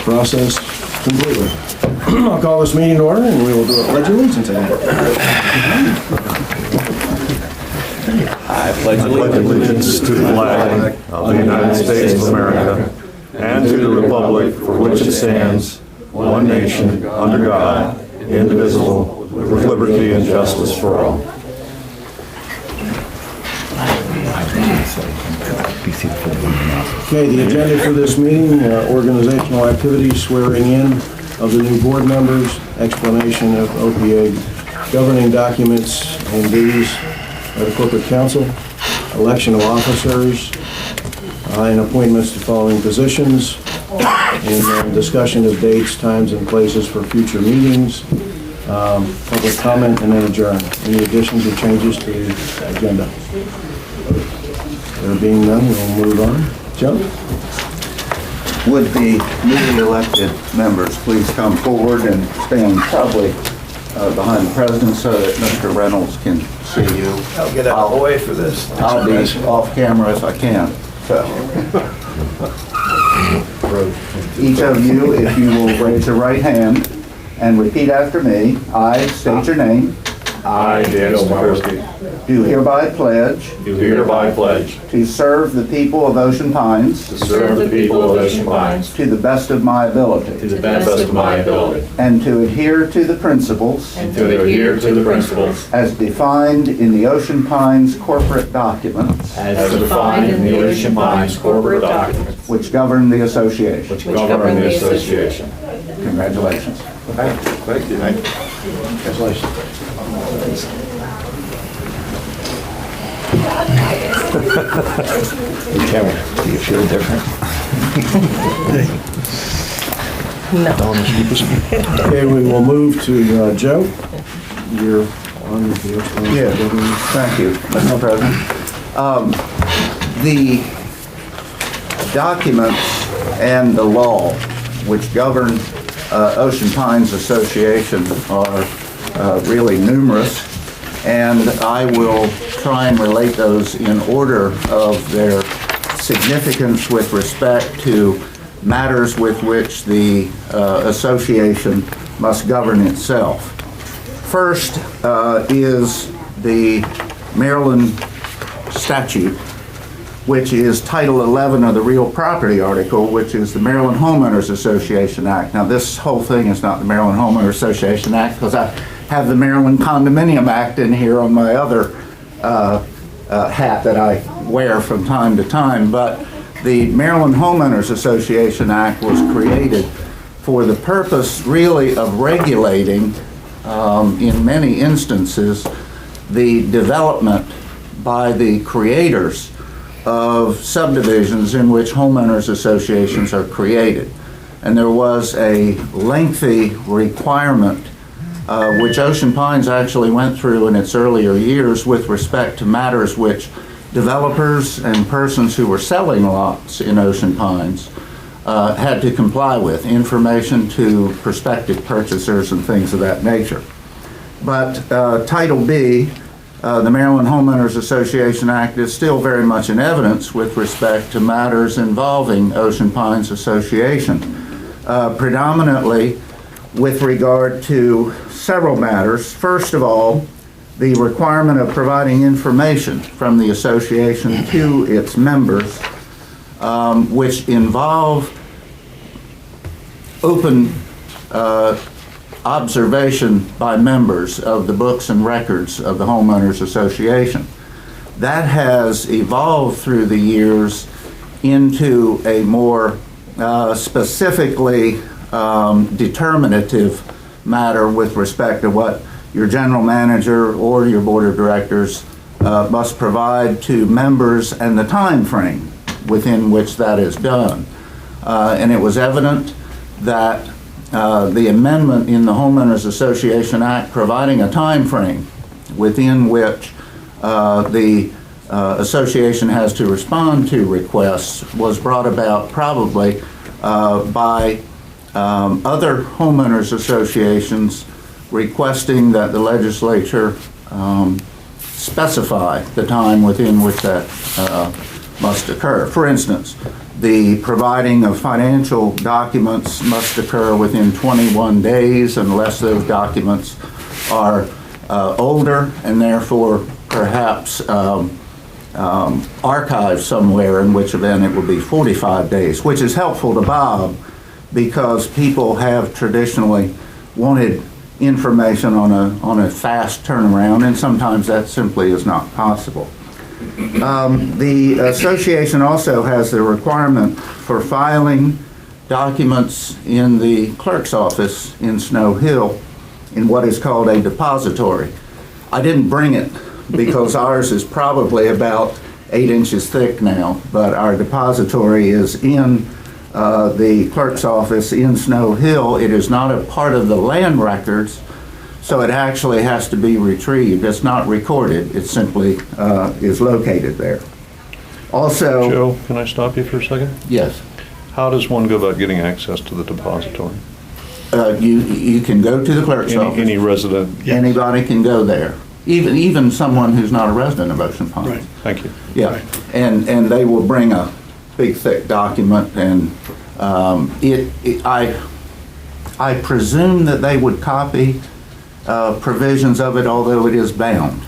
process completely. I'll call this meeting to order and we will do a pledge of allegiance today. I pledge allegiance to the flag of the United States of America and to the republic for which it stands, one nation, under God, indivisible, with liberty and justice for all. Okay, the agenda for this meeting, organizational activities, swearing in of the new board members, explanation of OPA governing documents and duties of the corporate council, election of officers, and appointments to following positions, and discussion of dates, times, and places for future meetings, public comment, and then adjourn. Any additions or changes to the agenda? There being none, we'll move on. Joe? Would the newly elected members please come forward and stand probably behind the president so that Mr. Reynolds can see you. I'll get out of the way for this. I'll be off camera if I can. So. Each of you, if you will raise your right hand and repeat after me. I state your name. I, Dan Sikorsky, Do hereby pledge do hereby pledge to serve the people of Ocean Pines to serve the people of Ocean Pines to the best of my to ability, the best of my ability, and to adhere to the principles and to adhere to the principles as defined in the Ocean Pines corporate documents as defined in the Ocean Pines corporate documents which govern the association. which govern the association. Congratulations. Thank you. Congratulations. Do you feel different? Okay, we will move to Joe. You're on the explanation. Yes, thank you, Mr. President. The documents and the law which govern Ocean Pines Association are really numerous, and I will try and relate those in order of their significance with respect to matters with which the association must govern itself. First is the Maryland statute, which is Title 11 of the Real Property Article, which is the Maryland Homeowners Association Act. Now, this whole thing is not the Maryland Homeowners Association Act because I have the Maryland Condominium Act in here on my other hat that I wear from time to time, but the Maryland Homeowners Association Act was created for the purpose really of regulating, in many instances, the development by the creators of subdivisions in which homeowners associations are created. And there was a lengthy requirement which Ocean Pines actually went through in its earlier years with respect to matters which developers and persons who were selling lots in Ocean Pines had to comply with, information to prospective purchasers and things of that nature. But Title B, the Maryland Homeowners Association Act, is still very much in evidence with respect to matters involving Ocean Pines Association, predominantly with regard to several matters. First of all, the requirement of providing information from the association to its members, which involve open observation by members of the books and records of the Homeowners Association. That has evolved through the years into a more specifically determinative matter with respect to what your general manager or your board of directors must provide to members and the time frame within which that is done. And it was evident that the amendment in the Homeowners Association Act providing a time frame within which the association has to respond to requests was brought about probably by other homeowners associations requesting that the legislature specify the time within which that must occur. For instance, the providing of financial documents must occur within 21 days unless those documents are older and therefore perhaps archived somewhere, in which event it will be 45 days, which is helpful to Bob because people have traditionally wanted information on a fast turnaround, and sometimes that simply is not possible. The association also has the requirement for filing documents in the clerk's office in Snow Hill in what is called a depository. I didn't bring it because ours is probably about 8 inches thick now, but our depository is in the clerk's office in Snow Hill. It is not a part of the land records, so it actually has to be retrieved. It's not recorded, it simply is located there. Also, Joe, can I stop you for a second? yes, How does one go about getting access to the depository? you can go to the clerk's office. Any resident? Anybody can go there, even someone who's not a resident of Ocean Pines. Right. Thank you. Yeah, and they will bring a big thick document, and I presume that they would copy provisions of it, although it is bound.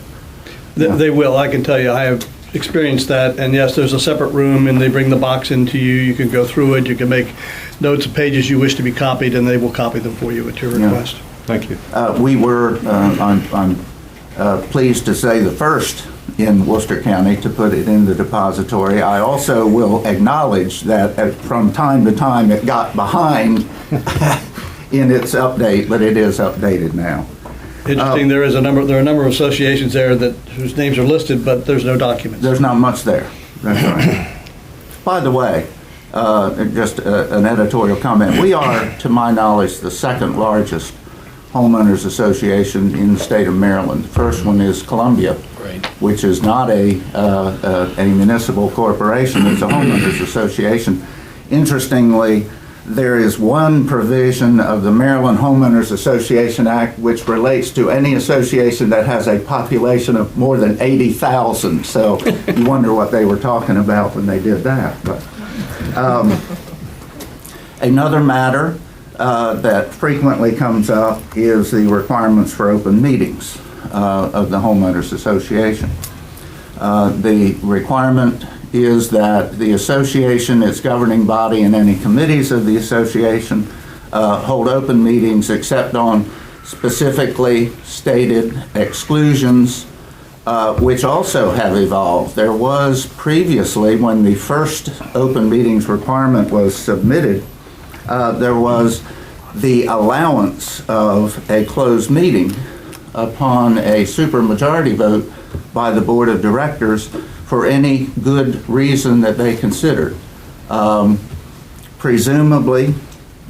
They will, I can tell you, I have experienced that, and yes, there's a separate room, and they bring the box into you, you can go through it, you can make notes of pages you wish to be copied, and they will copy them for you at your Yeah. request. Thank you. We were, I'm pleased to say, the first in Worcester County to put it in the depository. I also will acknowledge that from time to time it got behind in its update, but it is updated now. Interesting, there are a number of associations there whose names are listed, but there's no documents. There's not much there. That's right. By the way, just an editorial comment. We are, to my knowledge, the second largest homeowners association in the state of Maryland. The first one is Columbia, which is not a municipal corporation. It's a homeowners association. Interestingly, there is one provision of the Maryland Homeowners Association Act which relates to any association that has a population of more than 80,000. So you wonder what they were talking about when they did that. But another matter that frequently comes up is the requirements for open meetings of the Homeowners Association. The requirement is that the association, its governing body, and any committees of the association hold open meetings except on specifically stated exclusions, which also have evolved. There was previously, when the first open meetings requirement was submitted, there was the allowance of a closed meeting upon a supermajority vote by the board of directors for any good reason that they considered. Presumably,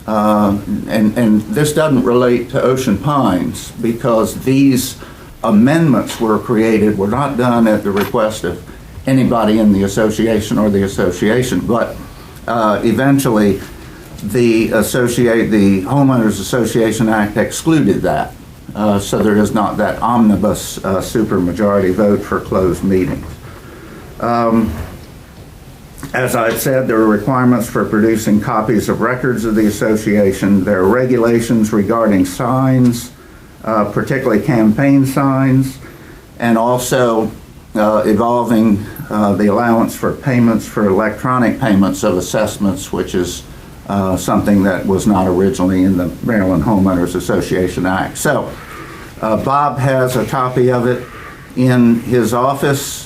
and this doesn't relate to Ocean Pines because these amendments were not done at the request of anybody in the association or the association, but eventually the Homeowners Association Act excluded that. So there is not that omnibus supermajority vote for closed meetings. As I said, there are requirements for producing copies of records of the association. There are regulations regarding signs, particularly campaign signs, and also evolving the allowance for payments for electronic payments of assessments, which is something that was not originally in the Maryland Homeowners Association Act. So Bob has a copy of it in his office.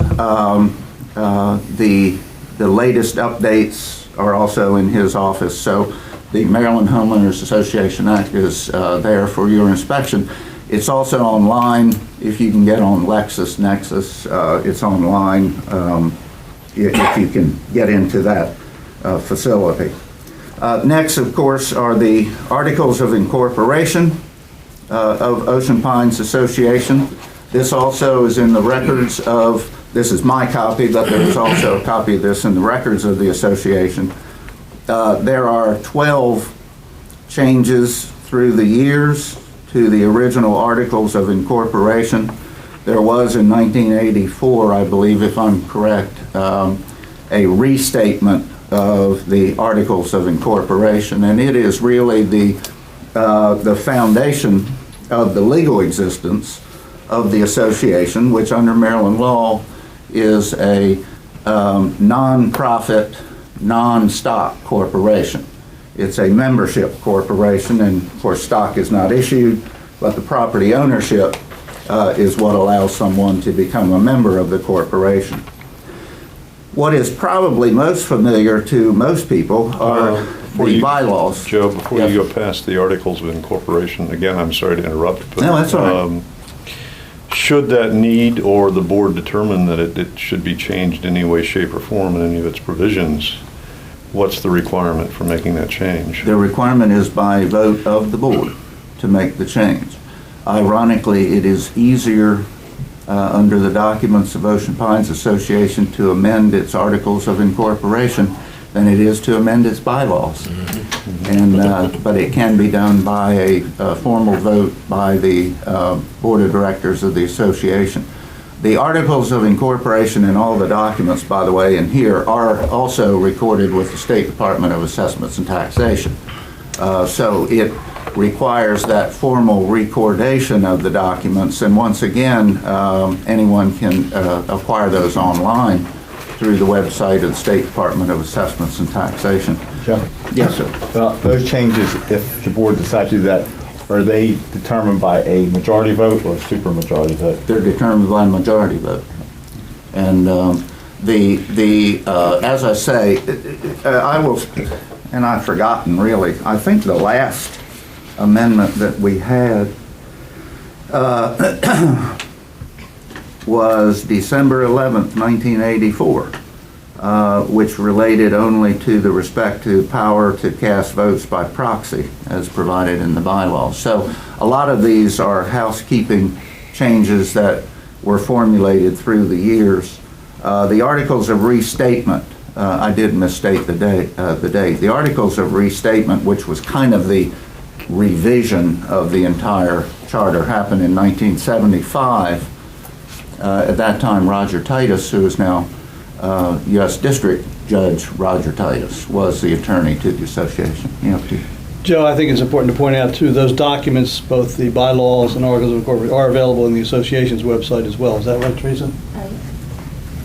The latest updates are also in his office. So the Maryland Homeowners Association Act is there for your inspection. It's also online. If you can get on LexisNexis, it's online if you can get into that facility. Next, of course, are the Articles of Incorporation of Ocean Pines Association. This also is in the records of, this is my copy, but there is also a copy of this in the records of the association. There are 12 changes through the years to the original Articles of Incorporation. There was in 1984, I believe, if I'm correct, a restatement of the Articles of Incorporation, and it is really the foundation of the legal existence of the association, which under Maryland law is a non-profit, non-stock corporation. It's a membership corporation, and of course stock is not issued, but the property ownership is what allows someone to become a member of the corporation. What is probably most familiar to most people are the bylaws. Joe, before Yes. you go past the Articles of Incorporation, again, I'm sorry to interrupt. But, No, that's all right. Should that need or the board determine that it should be changed in any way, shape, or form in any of its provisions, what's the requirement for making that change? The requirement is by vote of the board to make the change. Ironically, it is easier under the documents of Ocean Pines Association to amend its Articles of Incorporation than it is to amend its bylaws. But it can be done by a formal vote by the Board of Directors of the association. The Articles of Incorporation and all the documents, by the way, in here are also recorded with the State Department of Assessments and Taxation. So it requires that formal recordation of the documents, and once again, anyone can acquire those online through the website of the State Department of Assessments and Taxation. Joe? Yes, sir. Those changes, if the board decides to do that, are they determined by a majority vote or a supermajority vote? They're determined by majority vote. And as I say, I will, and I've forgotten really, I think the last amendment that we had was December 11th, 1984, which related only to the respect to power to cast votes by proxy as provided in the bylaws. So a lot of these are housekeeping changes that were formulated through the years. The Articles of Restatement, I did misstate the date. The Articles of Restatement, which was kind of the revision of the entire charter, happened in 1975. At that time, Roger Titus, who is now U.S. District Judge Roger Titus, was the attorney to the association. Joe, I think it's important to point out too, those documents, both the bylaws and articles of incorporation, are available in the association's website as well. Is that right, Teresa?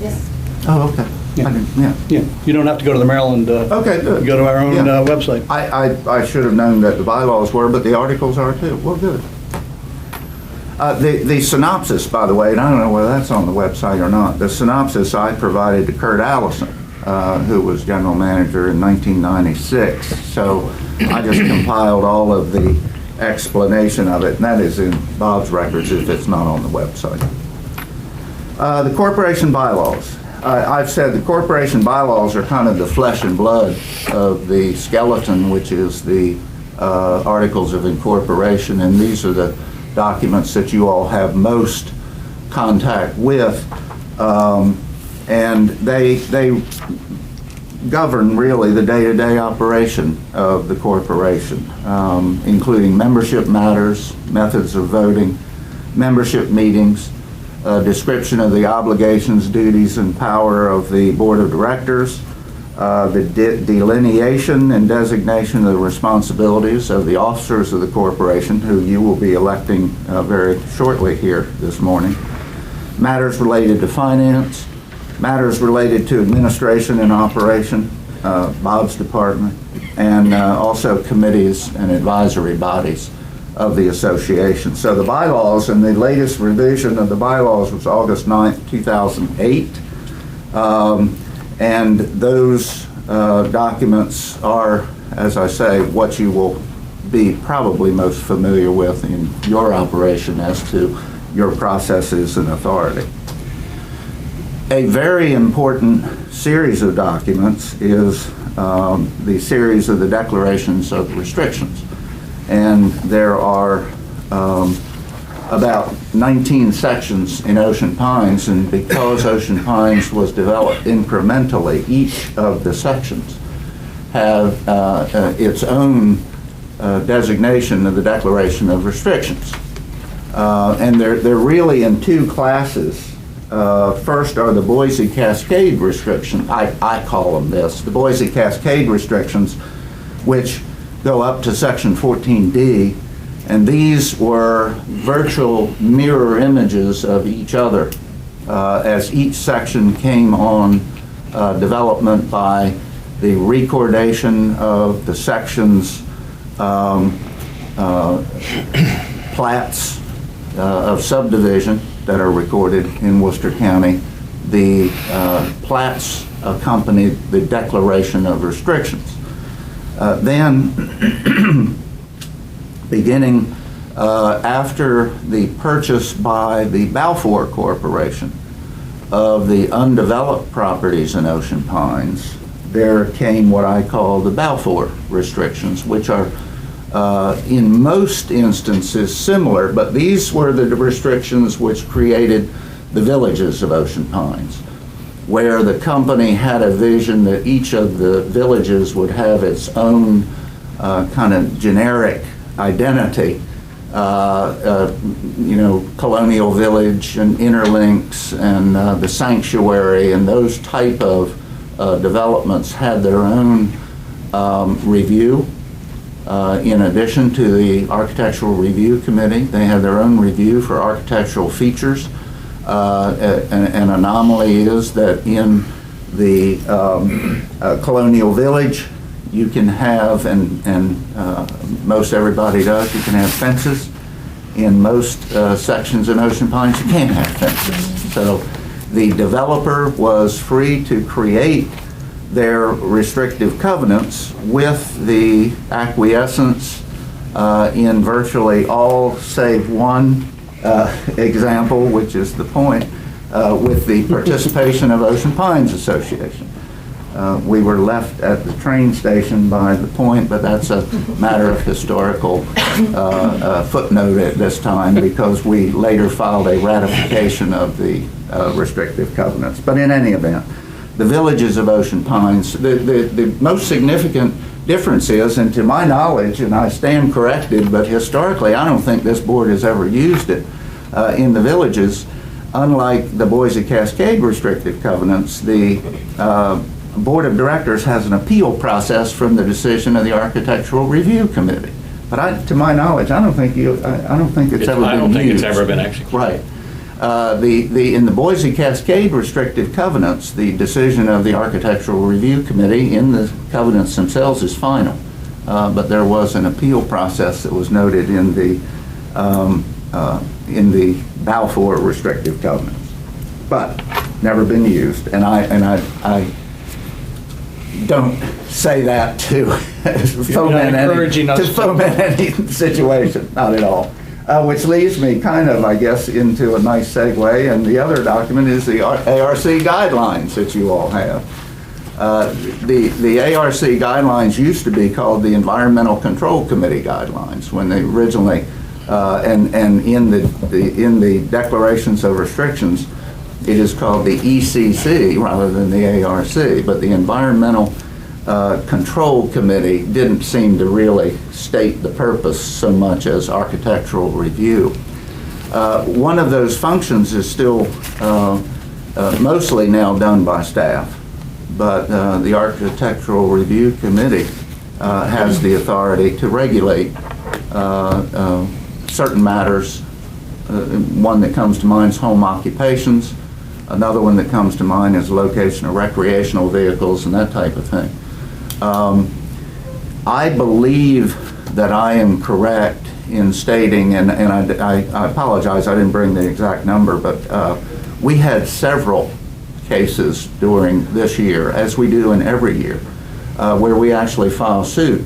Yes. Oh, okay. Yeah. Yeah. Yeah, you don't have to go to the Maryland, Okay, good. you go to our own Yeah. website. I should have known that the bylaws were, but the articles are too. Well, good. The synopsis, by the way, and I don't know whether that's on the website or not, the synopsis I provided to Kurt Allison, who was general manager in 1996. So I just compiled all of the explanation of it, and that is in Bob's records if it's not on the website. The corporation bylaws. I've said the corporation bylaws are kind of the flesh and blood of the skeleton, which is the Articles of Incorporation, and these are the documents that you all have most contact with, and they govern really the day-to-day operation of the corporation, including membership matters, methods of voting, membership meetings, description of the obligations, duties, and power of the Board of Directors, the delineation and designation of the responsibilities of the officers of the corporation, who you will be electing very shortly here this morning, matters related to finance, matters related to administration and operation, Bob's department, and also committees and advisory bodies of the association. So the bylaws, and the latest revision of the bylaws was August 9th, 2008. And those documents are, as I say, what you will be probably most familiar with in your operation as to your processes and authority. A very important series of documents is the series of the declarations of restrictions. And there are about 19 sections in Ocean Pines, and because Ocean Pines was developed incrementally, each of the sections have its own designation of the Declaration of Restrictions. And they're really in two classes First are the Boise Cascade restrictions. I call them this, the Boise Cascade restrictions, which go up to Section 14D, and these were virtual mirror images of each other as each section came on development by the recordation of the sections, plats of subdivision that are recorded in Worcester County. The plats accompanied the declaration of restrictions. Then, beginning after the purchase by the Balfour Corporation of the undeveloped properties in Ocean Pines, there came what I call the Balfour restrictions, which are in most instances similar, but these were the restrictions which created the villages of Ocean Pines, where the company had a vision that each of the villages would have its own kind of generic identity, Colonial Village and Interlinks and the Sanctuary and those type of developments had their own review. In addition to the Architectural Review Committee, they had their own review for architectural features. An anomaly is that in the Colonial Village, you can have, and most everybody does, you can have fences. In most sections in Ocean Pines, you can't have fences. So the developer was free to create their restrictive covenants with the acquiescence in virtually all save one example, which is the point, with the participation of Ocean Pines Association. We were left at the train station by the point, but that's a matter of historical footnote at this time, because we later filed a ratification of the restrictive covenants. But in any event, the villages of Ocean Pines, the most significant difference is, and to my knowledge, and I stand corrected, but historically I don't think this board has ever used it, in the villages, unlike the Boise Cascade restrictive covenants, the Board of Directors has an appeal process from the decision of the Architectural Review Committee. But to my knowledge, I don't think it's ever been used. I don't think it's ever been executed. Right. In the Boise Cascade restrictive covenants, the decision of the Architectural Review Committee in the covenants themselves is final. But there was an appeal process that was noted in the Balfour restrictive covenants, but never been used. And I don't say that to foment any situation, not at all. Which leads me kind of, I guess, into a nice segue, and the other document is the ARC guidelines that you all have. The ARC guidelines used to be called the Environmental Control Committee guidelines when they originally, and in the declarations of restrictions, it is called the ECC rather than the ARC, but the Environmental Control Committee didn't seem to really state the purpose so much as architectural review. One of those functions is still mostly now done by staff, but the Architectural Review Committee has the authority to regulate certain matters. One that comes to mind is home occupations. Another one that comes to mind is location of recreational vehicles and that type of thing. I believe that I am correct in stating, and I apologize, I didn't bring the exact number, but we had several cases during this year, as we do in every year, where we actually file suit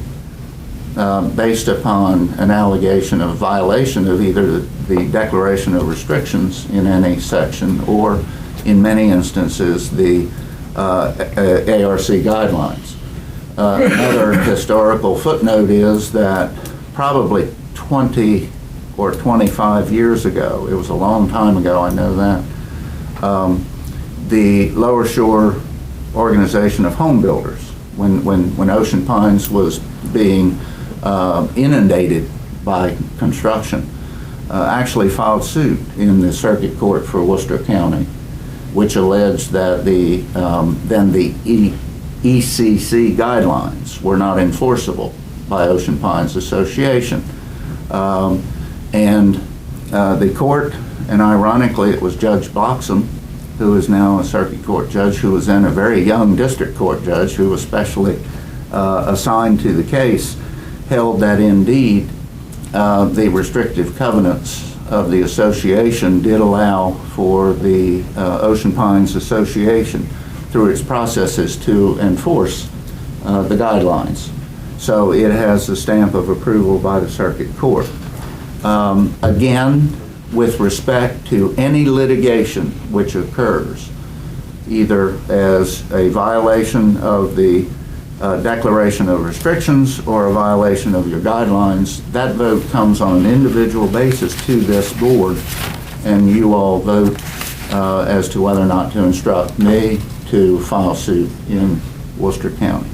based upon an allegation of violation of either the declaration of restrictions in any section or, in many instances, the ARC guidelines. Another historical footnote is that probably 20 or 25 years ago, it was a long time ago, I know that, the Lower Shore Organization of Home Builders, when Ocean Pines was being inundated by construction, actually filed suit in the circuit court for Worcester County which alleged that the ECC guidelines were not enforceable by Ocean Pines Association. And the court, and ironically it was Judge Bloxham, who is now a circuit court judge, who was then a very young district court judge who was specially assigned to the case, held that indeed the restrictive covenants of the association did allow for the Ocean Pines Association through its processes to enforce the guidelines. So it has the stamp of approval by the circuit court. Again, with respect to any litigation which occurs, either as a violation of the declaration of restrictions or a violation of your guidelines, that vote comes on an individual basis to this board, and you all vote as to whether or not to instruct me to file suit in Worcester County.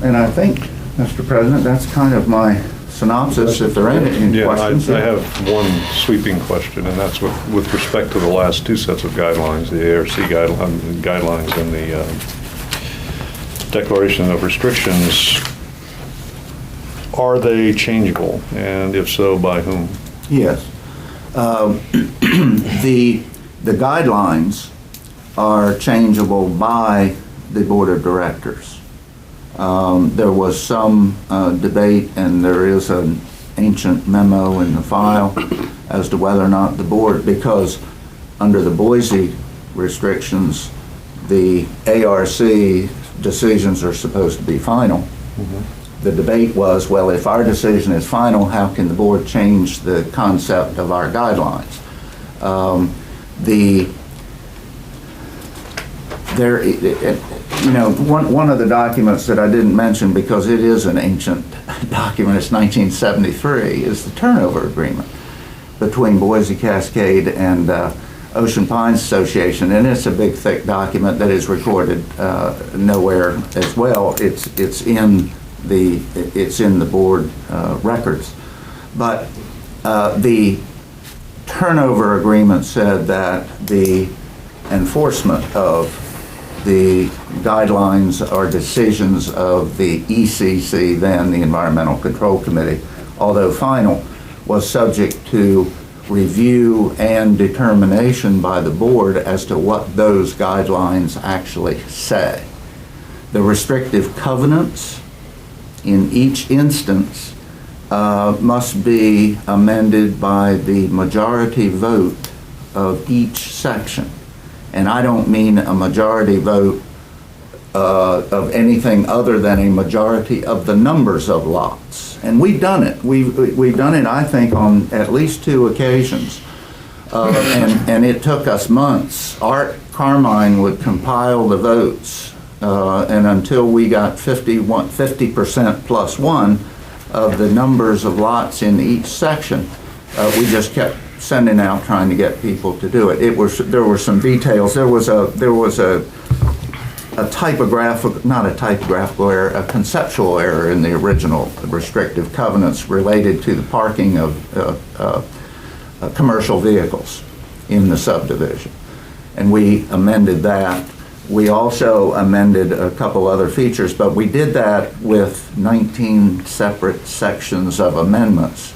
And I think, Mr. President, that's kind of my synopsis. If there ain't any Yeah, questions. I have one sweeping question, and that's with respect to the last two sets of guidelines, the ARC guidelines and the Declaration of Restrictions. Are they changeable? And if so, by whom? Yes. The guidelines are changeable by the board of directors. There was some debate, and there is an ancient memo in the file as to whether or not the board, because under the Boise restrictions, the ARC decisions are supposed to be final. Mm-hmm. The debate was, well, if our decision is final, how can the board change the concept of our guidelines? One of the documents that I didn't mention, because it is an ancient document, it's 1973, is the turnover agreement between Boise Cascade and Ocean Pines Association, and it's a big, thick document that is recorded nowhere as well. It's in the board records, but the turnover agreement said that the enforcement of the guidelines or decisions of the ECC, then the Environmental Control Committee, although final, was subject to review and determination by the board as to what those guidelines actually say. The restrictive covenants in each instance must be amended by the majority vote of each section. And I don't mean a majority vote of anything other than a majority of the numbers of lots. And we've done it. We've done it, I think, on at least 2 occasions. And it took us months. Art Carmine would compile the votes, and until we got 50% plus 1 of the numbers of lots in each section, we just kept sending out trying to get people to do it. There were some details. There was a conceptual error in the original restrictive covenants related to the parking of commercial vehicles in the subdivision, and we amended that. We also amended a couple other features, but we did that with 19 separate sections of amendments.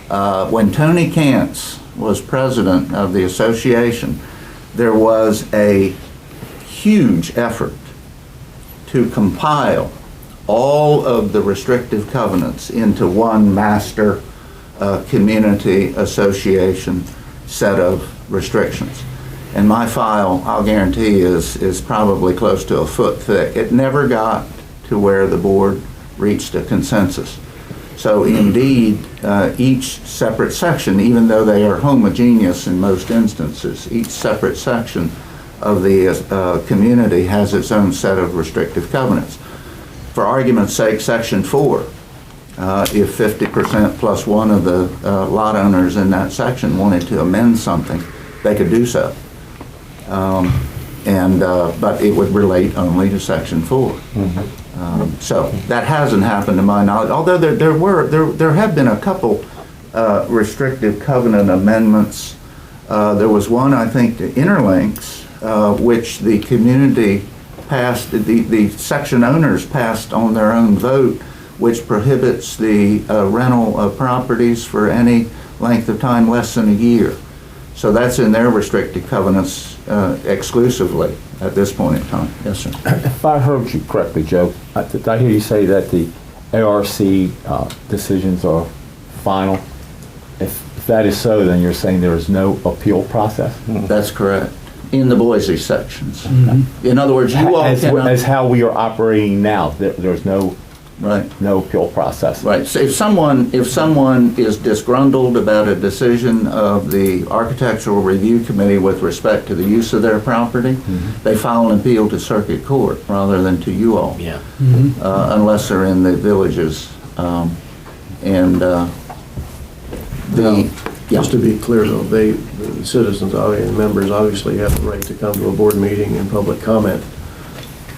When Tony Kantz was president of the association, there was a huge effort to compile all of the restrictive covenants into one master community association set of restrictions. And my file, I'll guarantee, is probably close to a foot thick. It never got to where the board reached a consensus. So indeed, each separate section, even though they are homogeneous in most instances, each separate section of the community has its own set of restrictive covenants. For argument's sake, Section 4, if 50% plus 1 of the lot owners in that section wanted to amend something, they could do so. But it would relate only to Section 4. Mm-hmm. So that hasn't happened to my knowledge, although there have been a couple restrictive covenant amendments There was one, I think, the Interlinks, which the community passed, the section owners passed on their own vote, which prohibits the rental of properties for any length of time less than a year. So that's in their restricted covenants exclusively at this point in time. Yes, sir. If I heard you correctly, Joe, did I hear you say that the ARC decisions are final? If that is so, then you're saying there is no appeal process? That's correct. In the Boise sections. In other words, you all As cannot... how we are operating now, there's no Right. no appeal process. Right. So if someone is disgruntled about a decision of the Architectural Review Committee with respect to the use of their property, they file an appeal to circuit court rather than to you all. Yeah. Unless they're in the villages. Just to be clear though, the citizens and members obviously have the right to come to a board meeting and public comment.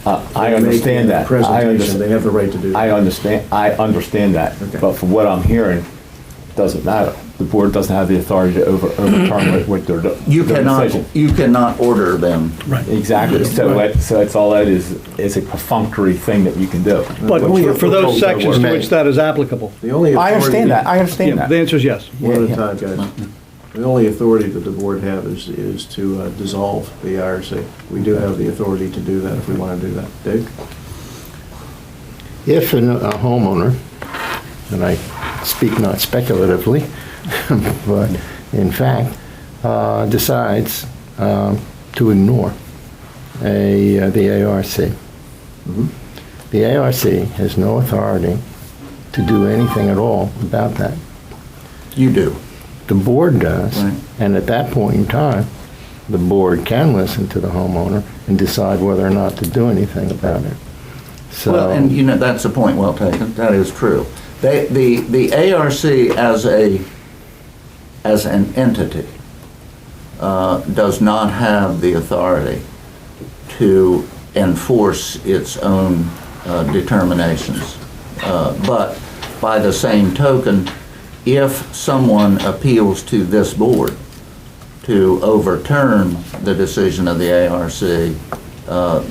I understand that. Presentation, they have the right to do that. I understand that. Okay. But from what I'm hearing, it doesn't matter. The board doesn't have the authority to overturn what their decision. You cannot order them. Exactly. So it's all that is a perfunctory thing that you can do. But for those sections to which that is applicable, The only I understand that. I yeah, understand the that. answer is yes. One at a time, guys. The only authority that the board have is to dissolve the IRC. We do have the authority to do that if we want to do that. Dave? If a homeowner, and I speak not speculatively, but in fact, decides to ignore the ARC, the ARC has no authority to do anything at all about that. You do. The board does, Right. and at that point in time, the board can listen to the homeowner and decide whether or not to do anything about it. So, Well, and you know, that's a point well taken. That is true. The ARC as an entity does not have the authority to enforce its own determinations. But by the same token, if someone appeals to this board to overturn the decision of the ARC,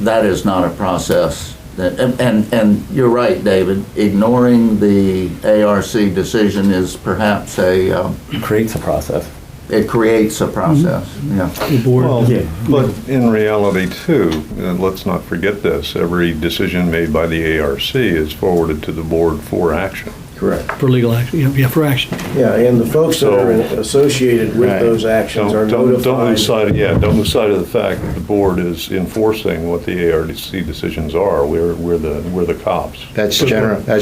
that is not a process that, and you're right, David, ignoring the ARC decision is perhaps It creates a process. it creates a process, yeah. Well, but in reality too, let's not forget this, every decision made by the ARC is forwarded to the board for action. Correct. For legal action, yeah, for action. Yeah, and the folks that are associated with those actions are Don't lose notified. sight of the fact that the board is enforcing what the ARC decisions are. We're the cops. that's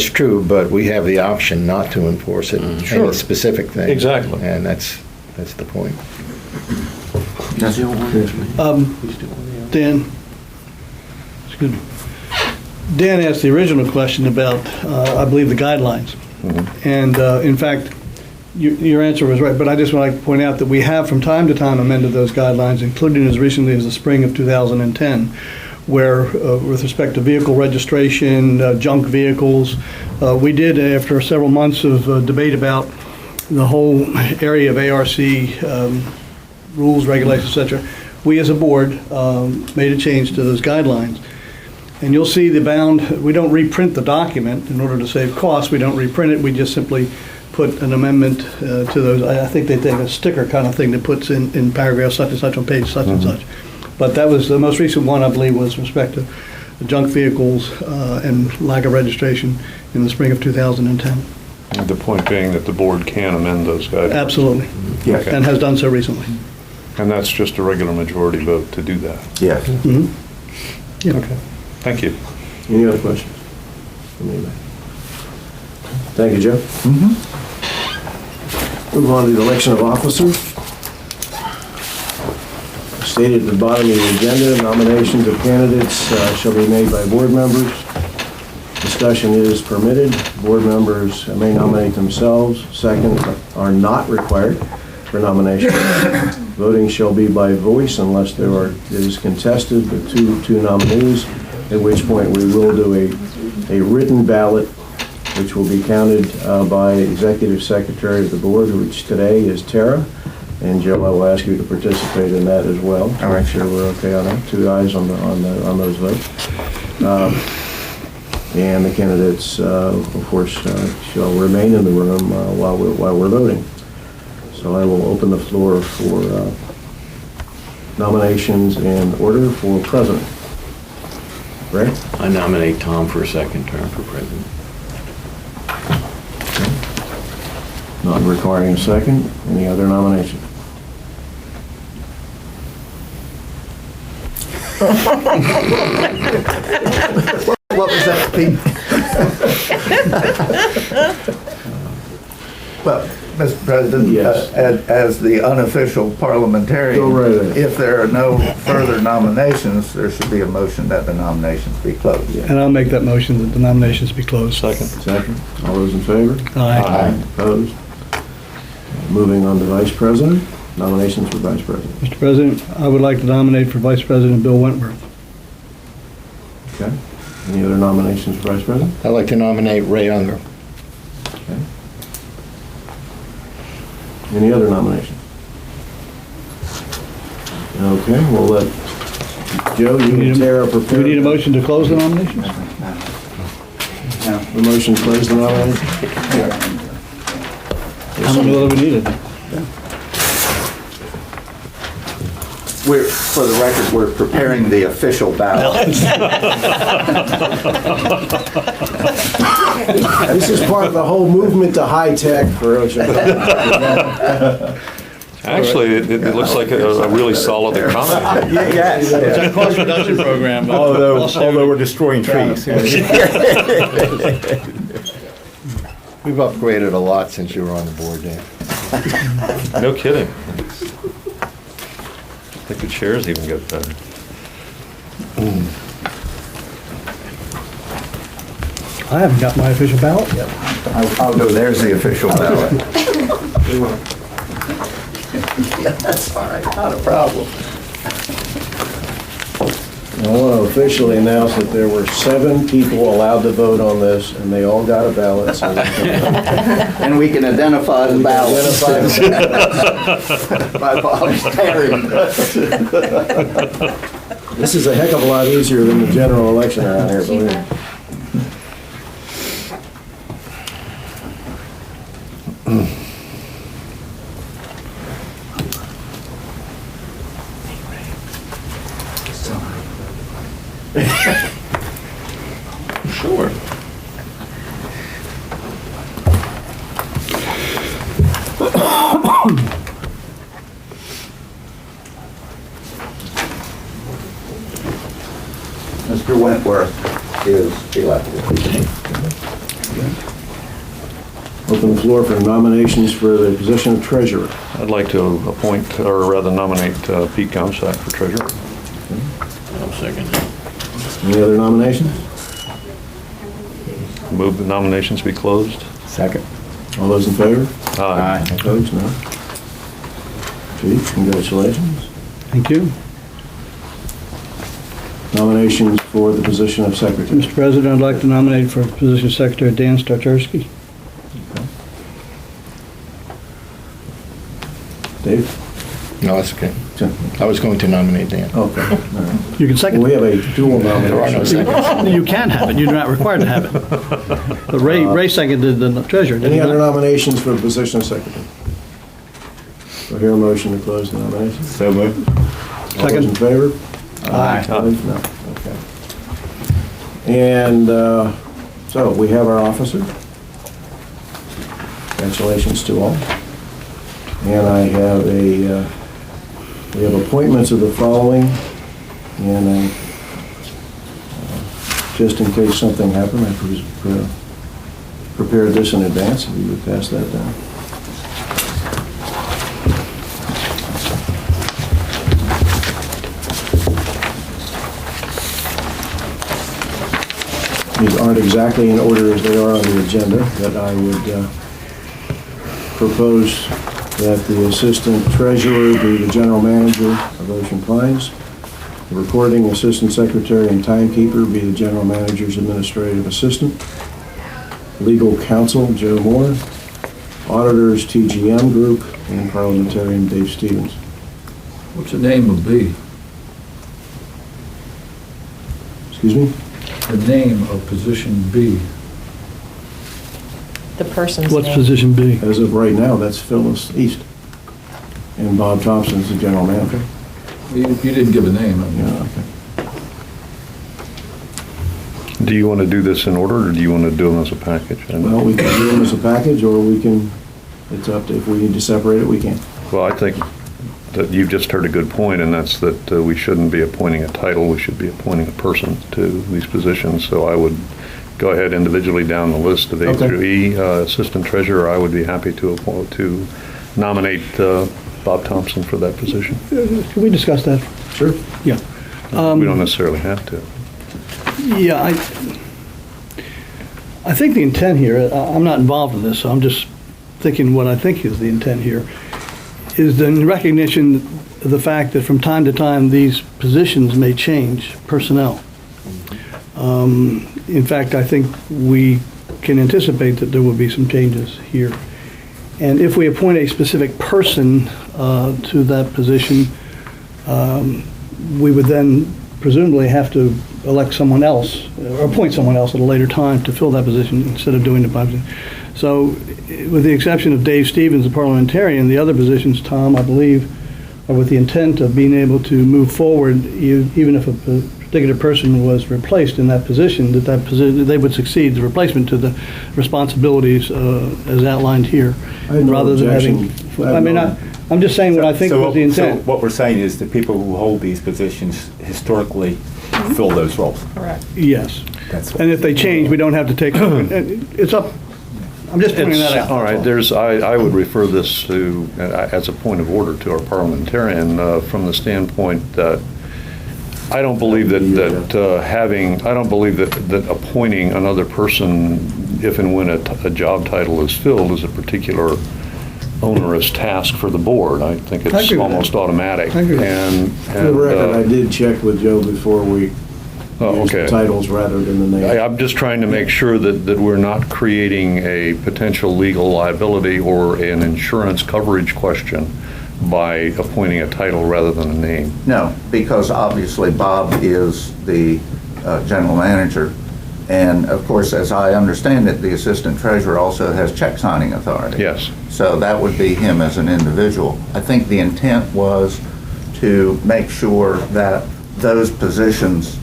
true, but we have the option not to enforce it, Sure. any specific thing. Exactly. And that's the point. That's the old one. Dan, excuse me. Dan asked the original question about, I believe, the guidelines. And in fact, your answer was right, but I just would like to point out that we have from time to time amended those guidelines, including as recently as the spring of 2010, where with respect to vehicle registration, junk vehicles, we did, after several months of debate about the whole area of ARC rules, regulations, et cetera, we as a board made a change to those guidelines. And you'll see the bound, we don't reprint the document in order to save costs. We don't reprint it. We just simply put an amendment to those. I think they take a sticker kind of thing that puts in paragraph such and such on page such and such. But that was the most recent one, I believe, was with respect to junk vehicles and lack of registration in the spring of 2010. The point being that the board can amend those guidelines. Absolutely. Yes. And has done so recently. And that's just a regular majority vote to do that. Yes. Yeah. Okay. Thank you. Any other questions? from anybody? Thank you, Joe. Move on to the election of officers. Stated at the bottom of the agenda, nominations of candidates shall be made by board members. Discussion is permitted. Board members may nominate themselves. Second, are not required for nomination. Voting shall be by voice unless there is contested the two nominees, at which point we will do a written ballot, which will be counted by Executive Secretary of the Board, which today is Tara, And Joe, I will ask you to participate in that as well. All right. Make sure we're okay on that. 2 ayes on those votes. And the candidates, of course, shall remain in the room while we're voting. So I will open the floor for nominations in order for president. Ray? I nominate Tom for a second term for president. Not requiring a second. Any other nominations? What was that, Pete? Well, Mr. President, Yes. as the unofficial parliamentarian, Go right ahead. if there are no further nominations, there should be a motion that the nominations be closed. And I'll make that motion that the nominations be closed. Second. All those in favor? Aye. Opposed? Moving on to vice president. Nominations for vice president. Mr. President, I would like to nominate for Vice President Bill Wentworth. Okay. Any other nominations for vice president? I'd like to nominate Ray Unger. Okay. Any other nominations? Okay, we'll let Joe, you and Tara prepare. Do we need a motion to close the nominations? The motion to close the nominations? How many will we need? For the record, we're preparing the official ballot. This is part of the whole movement to high tech for Ocean. Actually, it looks like a really solid economy. Yes. It's a cost reduction program. Although we're destroying trees. We've upgraded a lot since you were on the board, Dan. No kidding. I think the chairs even get better. I haven't got my official ballot yet. I'll go, there's the official ballot. That's all right, not a problem. I want to officially announce that there were 7 people allowed to vote on this, and they all got a ballot. So And we can identify the ballots by volunteering. This is a heck of a lot easier than the general election around here, believe me. Sure. Mr. Wentworth is elected. Open the floor for nominations for the position of treasurer. I'd like to appoint, or rather nominate Pete Gomsack for treasurer. I'll second. Any other nominations? Move the nominations be closed. Second. All those in favor? Aye. Opposed? No. Chief, congratulations. Thank you. Nominations for the position of secretary. Mr. President, I'd like to nominate for position of Secretary Dan Starcherski. Dave? No, that's okay. Tim? I was going to nominate Dan. Okay. All right. You can second. We have a dual There are no nomination. seconds. You can have it. You're not required to have it. But Ray seconded the treasurer, didn't Any he other not? nominations for the position of secretary? Do I hear a motion to close the nominations? So moved. All those in Second. favor? Aye. Opposed? No. Okay. And so we have our officer. Congratulations to all. And I have we have appointments of the following, and just in case something happened, I prepared this in advance, if you would pass that down. These aren't exactly in order as they are on the agenda, but I would propose that the assistant treasurer be the general manager of Ocean Pines, the recording assistant secretary and timekeeper be the general manager's administrative assistant, legal counsel Joe Moore, Auditors, TGM Group, and Parliamentarian Dave Stevens. What's the name of B? Excuse me? The name of position B? The person's What's name. position B? As of right now, that's Phyllis East. And Bob Thompson's the general manager. You didn't give a name. Yeah, okay. Do you want to do this in order, or do you want to do them as a package? Well, we can do them as a package, or we can, it's up to, if we need to separate it, we can. Well, I think that you've just heard a good point, and that's that we shouldn't be appointing a title, we should be appointing a person to these positions. So I would go ahead individually down the list of A Okay. through E. Assistant Treasurer, I would be happy to nominate Bob Thompson for that position. Can we discuss that? Sure. Yeah. We don't necessarily have to. Yeah, I think the intent here, I'm not involved in this, so I'm just thinking what I think is the intent here, is in recognition of the fact that from time to time, these positions may change personnel. In fact, I think we can anticipate that there will be some changes here. And if we appoint a specific person to that position, we would then presumably have to elect someone else, or appoint someone else at a later time to fill that position instead of doing the position. So, with the exception of Dave Stevens, the parliamentarian, the other positions, Tom, I believe, are with the intent of being able to move forward, even if a particular person was replaced in that position, that position, they would succeed the replacement to the responsibilities as outlined here, I have no rather than having. objection. I have no- I'm just saying what I think was the intent. So what we're saying is the people who hold these positions historically fill those roles. Correct. Yes. That's what. And if they change, we don't have to take, it's up, I'm just pointing that out. All right, I would refer this to, as a point of order to our parliamentarian, from the standpoint that I don't believe that appointing another person, if and when a job title is filled, is a particular onerous task for the board. I think I agree it's with almost that. automatic. I agree. For the record, I did check with Joe before we Oh, used the okay. titles rather than the name. I'm just trying to make sure that we're not creating a potential legal liability or an insurance coverage question by appointing a title rather than a name. No, because obviously Bob is the general manager. And of course, as I understand it, the assistant treasurer also has check signing authority. Yes. So that would be him as an individual. I think the intent was to make sure that those positions,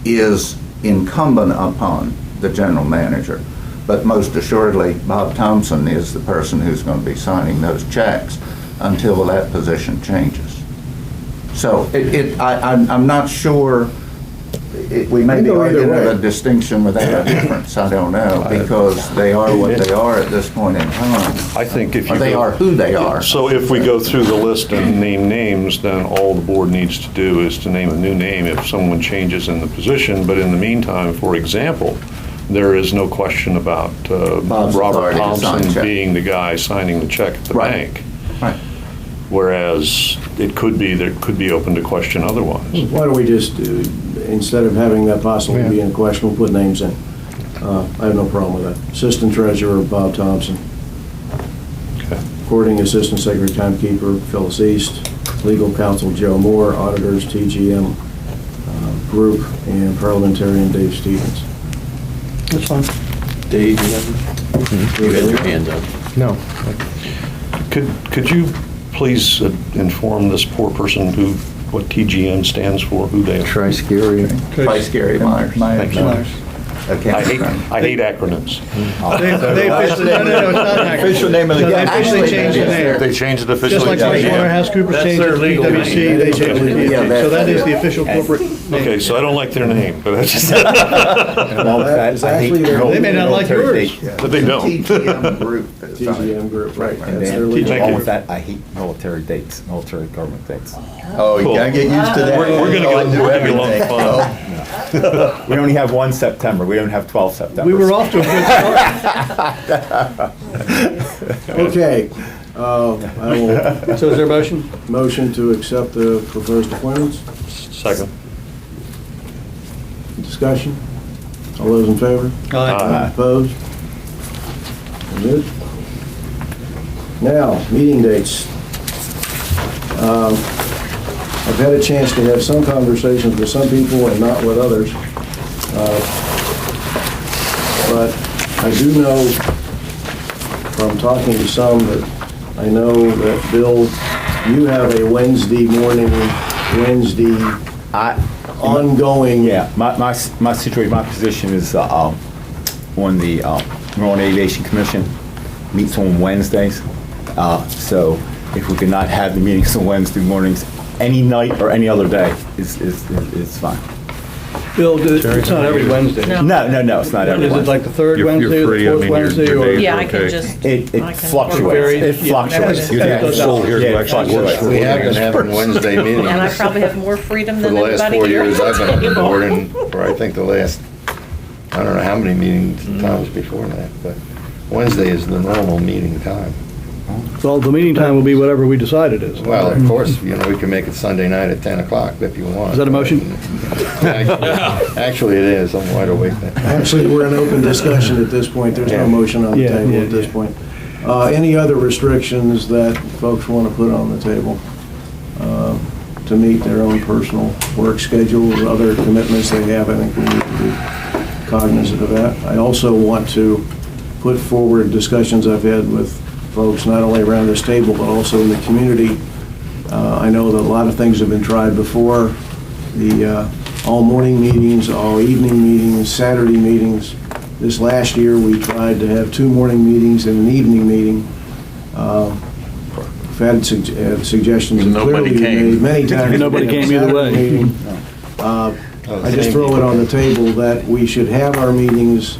is incumbent upon the general manager. But most assuredly, Bob Thompson is the person who's going to be signing those checks until that position changes. So I'm not sure, we may Can be go either arguing way. a distinction without a difference, I don't know, because they are what they are at this point in time. I think if you Or they go- are who they are. So if we go through the list and name names, then all the board needs to do is to name a new name if someone changes in the position. But in the meantime, for example, there is no question about Bob's Robert authority to sign Thompson check. being the guy signing the check at the Right. bank. Right. Whereas there could be open to question otherwise. Why don't we just, instead of having that possibly be in question, we'll put names in. I have no problem with that. Assistant Treasurer, Bob Thompson. Okay. Recording Assistant Secretary Timekeeper, Phyllis East. Legal Counsel, Joe Moore. Auditors, TGM Group, and Parliamentarian Dave Stevens. That's fine. Dave, you had your hand up. No. Could you please inform this poor person what TGM stands for, who they are? Tri-Scary. Vice Gary Myers. Thank you. Okay. I hate acronyms. They officially, no, it's not accurate. Official name of the No, they guy. officially changed the name. They changed it Just officially. like PricewaterhouseCoopers That's changed their it to legal name. PwC, they changed it to Yeah, PwC. So that is the official corporate name. Okay, so I don't like their name, but that's just, Well, That is actually their- They may not like yours. but they don't. TGM Group. TGM Group, right. And That's their then, legal Thank along you. with that, I hate military dates, military government dates. Oh, you gotta get used to that. We're gonna Oh, I get do along everything. fine. We only have 1 September, we don't have 12 September. We were off to a good start. Okay. I will So is there a motion? motion to accept the proposed appointments. Second. Discussion? All those in favor? Aye. Opposed? Good. Now, meeting dates. I've had a chance to have some conversations with some people and not with others. But I do know from talking to some that I know that, Bill, you have a Wednesday morning, ongoing. Yeah, my situation, my position is on the Marine Aviation Commission, meets on Wednesdays. So if we could not have the meetings on Wednesday mornings, any night or any other day is fine. Bill, it's not every Wednesday. No, it's not every Is it Wednesday. like the third You're Wednesday or free, the I fourth mean, your Wednesday? days Or are Yeah, I can okay. just. It I can fluctuates. It fluctuates. You have Soul here, Yeah, like fluctuates. works for We have been having Wednesday meetings And I probably have more freedom for than the last anybody 4 here. years I've been on the board, and for I think the last, I don't know how many meetings times before that, but Wednesday is the normal meeting time. Well, the meeting time will be whatever we decide it is. Well, of course, you know, we can make it Sunday night at 10 o'clock if you want. Is that a motion? Actually, it is. I'm wide awake then. Actually, we're in open discussion at this point. There's no motion on the Yeah, table yeah, at this yeah. point. Any other restrictions that folks want to put on the table to meet their own personal work schedule or other commitments they have? I think we need to be cognizant of that. I also want to put forward discussions I've had with folks, not only around this table, but also in the community. I know that a lot of things have been tried before. The all-morning meetings, all-evening meetings, Saturday meetings. This last year, we tried to have 2 morning meetings and an evening meeting. We've had suggestions that Nobody clearly came. made many times. Nobody came either way. Saturday meeting. I just throw it on the table that we should have our meetings,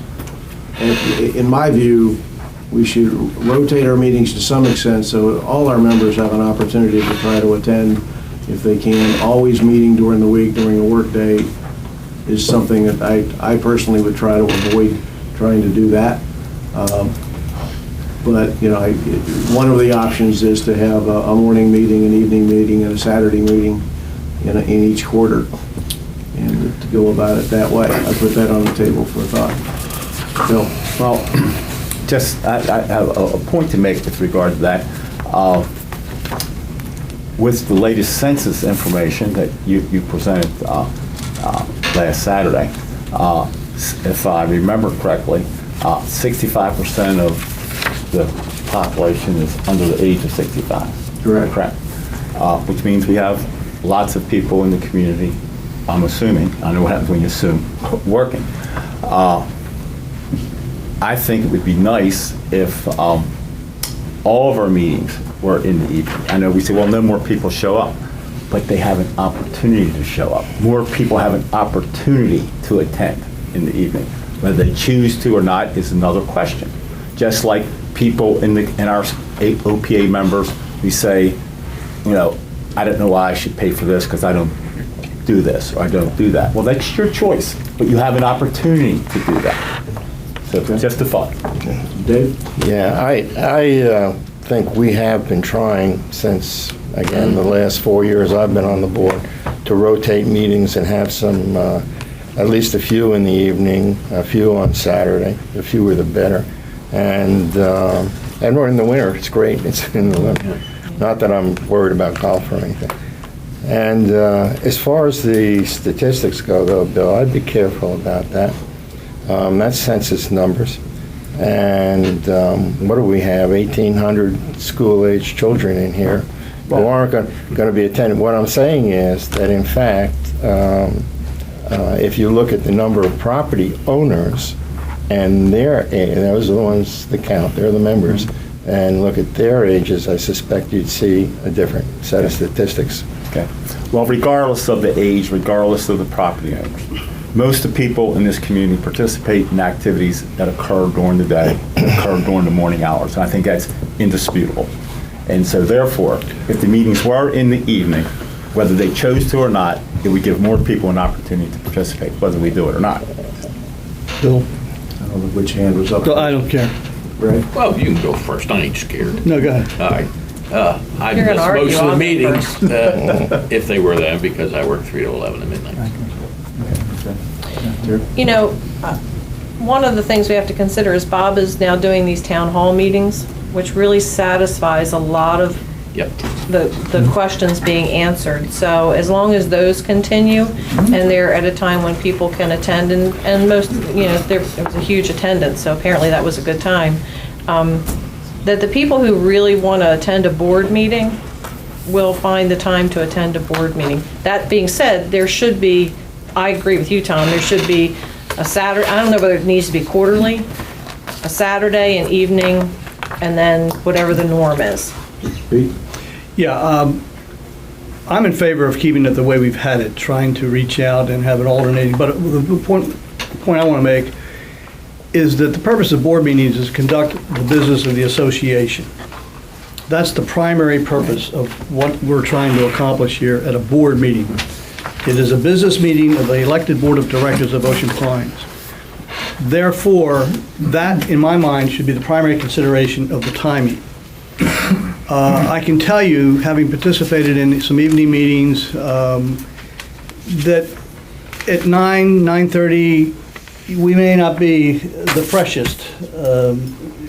in my view, we should rotate our meetings to some extent so all our members have an opportunity to try to attend if they can. Always meeting during the week, during a work day is something that I personally would try to avoid trying to do that. But, you know, one of the options is to have a morning meeting, an evening meeting, and a Saturday meeting in each quarter, and to go about it that way. I put that on the table for thought. Bill? Well, just, I have a point to make with regard to that. With the latest census information that you presented last Saturday, if I remember correctly, 65% of the population is under the age of 65. Correct. Which means we have lots of people in the community, I'm assuming, I know what happens when you assume, working. I think it would be nice if all of our meetings were in the evening. I know we say, well, no more people show up, but they have an opportunity to show up. More people have an opportunity to attend in the evening. Whether they choose to or not is another question. Just like people in our OPA members, we say, you know, I don't know why I should pay for this because I don't do this or I don't do that. Well, that's your choice, but you have an opportunity to do that. So just a thought. Dave? Yeah, I think we have been trying since, again, the last 4 years I've been on the board, to rotate meetings and have some, at least a few in the evening, a few on Saturday. The fewer the better. And we're in the winter. It's great. It's in the winter. Not that I'm worried about golf or anything. And as far as the statistics go, though, Bill, I'd be careful about that. That's census numbers. And what do we have? 1,800 school-age children in here who aren't going to be attending. What I'm saying is that, in fact, if you look at the number of property owners and their age, those are the ones that count, they're the members, and look at their ages, I suspect you'd see a different set of statistics. Okay. Well, regardless of the age, regardless of the property owners, most of the people in this community participate in activities that occur during the day, occur during the morning hours, and I think that's indisputable. And so therefore, if the meetings were in the evening, whether they chose to or not, it would give more people an opportunity to participate, whether we do it or not. Bill? I don't know which hand was up. I don't care. Right? Well, you can go first. I ain't scared. No, go ahead. All right. I You're gonna missed argue most of the on them meetings if they were there because I work 3 to 11 at midnight. You know, one of the things we have to consider is Bob is now doing these town hall meetings, which really satisfies a lot of Yep. the questions being answered. So as long as those continue, and they're at a time when people can attend, and most, you know, there was a huge attendance, so apparently that was a good time, that the people who really want to attend a board meeting will find the time to attend a board meeting. That being said, there should be, I agree with you, Tom, there should be a Saturday, I don't know whether it needs to be quarterly, a Saturday, an evening, and then whatever the norm is. Pete? Yeah, I'm in favor of keeping it the way we've had it, trying to reach out and have it alternating. But the point I want to make is that the purpose of board meetings is to conduct the business of the association. That's the primary purpose of what we're trying to accomplish here at a board meeting. It is a business meeting of the elected board of directors of Ocean Pines. Therefore, that, in my mind, should be the primary consideration of the timing. I can tell you, having participated in some evening meetings, that at 9:30, we may not be the freshest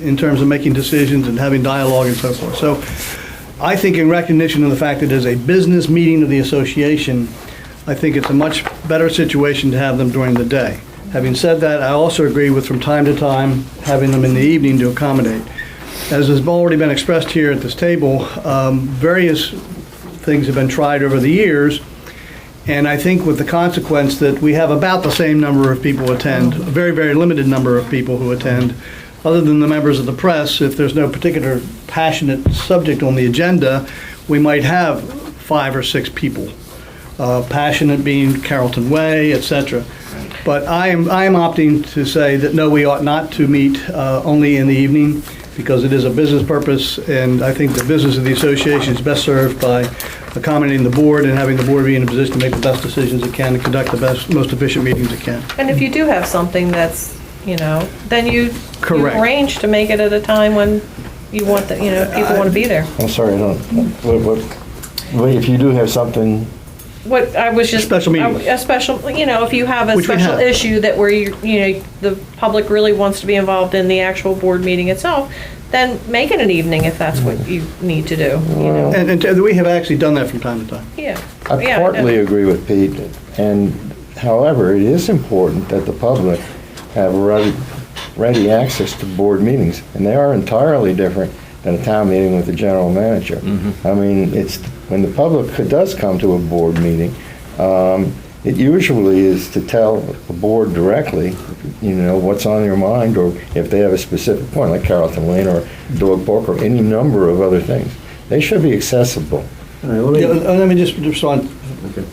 in terms of making decisions and having dialogue and so forth. So I think in recognition of the fact that it is a business meeting of the association, I think it's a much better situation to have them during the day. Having said that, I also agree with from time to time having them in the evening to accommodate. As has already been expressed here at this table, various things have been tried over the years, and I think with the consequence that we have about the same number of people attend, a very, very limited number of people who attend, other than the members of the press. If there's no particular passionate subject on the agenda, we might have 5 or 6 people, passionate being Carrollton Way, etc. But I am opting to say that no, we ought not to meet only in the evening, because it is a business purpose, and I think the business of the association is best served by accommodating the board and having the board be in a position to make the best decisions it can and conduct the best, most efficient meetings it can. And if you do have something that's, you know, then you arrange to make it at a time when you want the, you know, people want to be there. I'm sorry, I don't, what, if you do have something, What I was just Special meeting. a special, you know, if you have a Which we special have. issue that where you know the public really wants to be involved in the actual board meeting itself, then make it an evening if that's what you need to do. You know, And we have actually done that from time to time. yeah. I Yeah, partly no. agree with Pete, and however, it is important that the public have ready access to board meetings, and they are entirely different than a town meeting with the general manager. I mean, it's, when the public does come to a board meeting, it usually is to tell the board directly, you know, what's on their mind, or if they have a specific point, like Carrollton Lane or Dog Park or any number of other things. They should be accessible. All right, Yeah, let me just respond. Okay.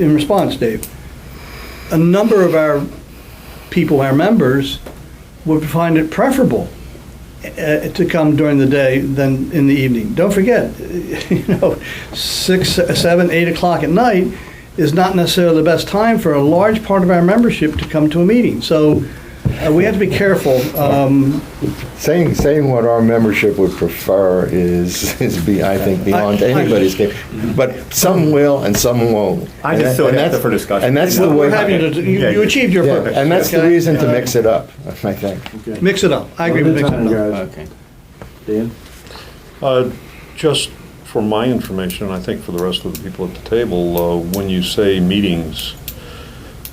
In response, Dave, a number of our people, our members, would find it preferable to come during the day than in the evening. Don't forget, you know, 6, 7, 8 o'clock at night is not necessarily the best time for a large part of our membership to come to a meeting. So we have to be careful. Saying what our membership would prefer is I think, beyond anybody's game. But some will and some won't. I just throw it out there for discussion. And that's the way. We're happy to, you achieved your Yeah, purpose. and that's the okay? reason to mix it up, I think. Okay. Mix it up. I agree with mixing it up. Guys. Okay. Dan? Just for my information, and I think for the rest of the people at the table, when you say meetings,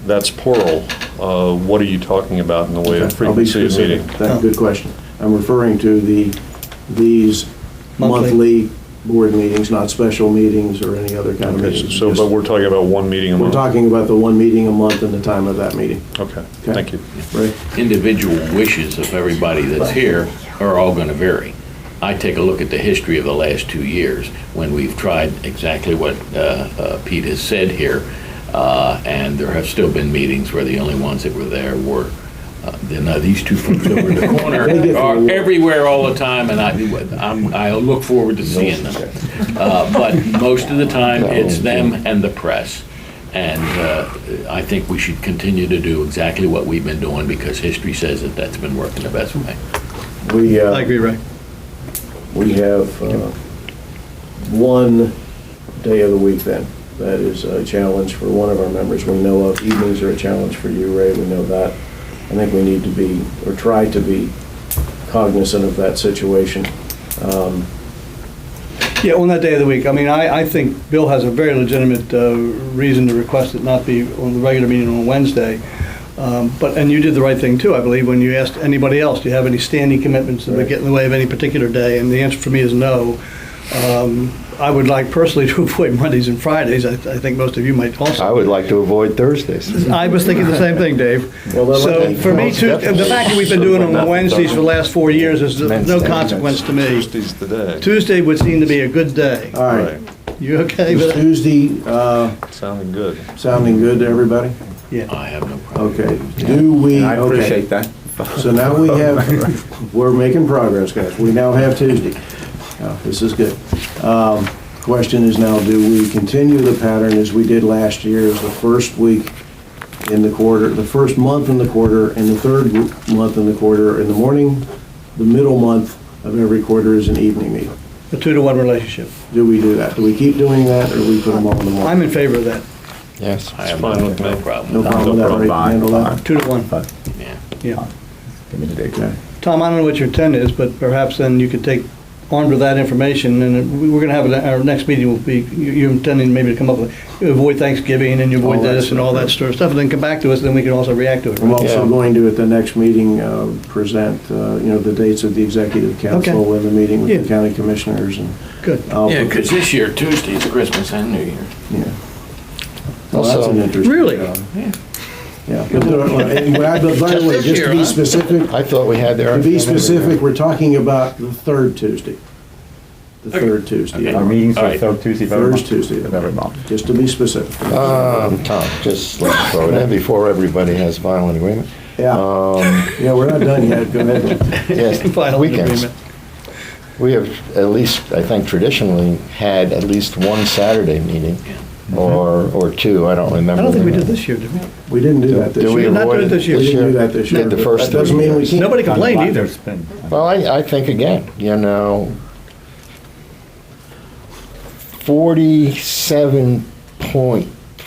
that's plural. What are you talking about in the way of Okay, I'll be frequency of specific. meeting? That's a good question. I'm referring to these Monthly. monthly board meetings, not special meetings or any other kind of Okay, meetings. so, but we're talking about one meeting a We're month? talking about the one meeting a month and the time of that meeting. Okay, thank you. Right? Individual wishes of everybody that's here are all going to vary. I take a look at the history of the last 2 years when we've tried exactly what Pete has said here, and there have still been meetings where the only ones that were there were these two folks over in the corner are everywhere all the time, and I look forward to seeing them. But most of the time, it's them and the press. And I think we should continue to do exactly what we've been doing, because history says that that's been working the best way. I agree, Ray. We have one day of the week then, that is a challenge for one of our members we know of. Evenings are a challenge for you, Ray, we know that. I think we need to be, or try to be, cognizant of that situation. Yeah, on that day of the week. I mean, I think Bill has a very legitimate reason to request it not be on the regular meeting on Wednesday. And you did the right thing too, I believe, when you asked anybody else, do you have any standing commitments that would get in the way of any particular day? And the answer for me is no. I would like personally to avoid Mondays and Fridays. I think most of you might also. I would like to avoid Thursdays. I was thinking the same thing, Dave. Well, then So let me- for me, too, the fact that we've been doing it on Wednesdays for the last 4 years is no consequence to me. Tuesday's the day. Tuesday would seem to be a good day. All right. You okay Is with that? Tuesday Sounding good. sounding good to everybody? Yeah. I have no problem. Okay. Do we, I okay. appreciate that. So now we have, we're making progress, guys. We now have Tuesday. Now, this is good. Question is now, do we continue the pattern as we did last year, as the first week in the quarter, the first month in the quarter, and the third month in the quarter in the morning, the middle month of every quarter is an evening meeting? A 2-to-1 relationship. Do we do that? Do we keep doing that, or we put them all in the morning? I'm in favor of that. Yes. I have fine with me. no problem. No problem with that, right? Handle that? 2-to-1. Yeah. Yeah. Give me the date. Okay. Tom, I don't know what your intent is, but perhaps then you could take on with that information, and we're going to have, our next meeting will be, you're intending maybe to come up with, you avoid Thanksgiving, and you avoid All that this and all that sort of stuff, and then come back to us, then we can also react to it. I'm right? also Yeah. going to, at the next meeting, present, the dates of the executive council and the meeting with Yeah. the county commissioners and. Good. I'll- Yeah, because this year, Tuesday's Christmas and New Year. Yeah. Well, that's Also- an interesting. Really? Yeah. But by the way, just to be specific, I thought we had there. to be specific, we're talking about the third Tuesday. The third Tuesday. Our meetings All are right. third Tuesday of every First month. Tuesday. Of every month. Just to be specific. Tom, just let me throw it in before everybody has violent agreement. Yeah. Yeah, we're not done yet. Go ahead. Yes, Final weekends. agreement. We have at least, I think traditionally, had at least one Saturday meeting, or two, I don't remember. I don't think we the- did this year, did we? We didn't do that this Do we year. Not avoid doing it it this year. We this didn't do year? that this year. Did the but first That doesn't 3 mean we years. can't. Nobody complained either. There's been- Well, I think again,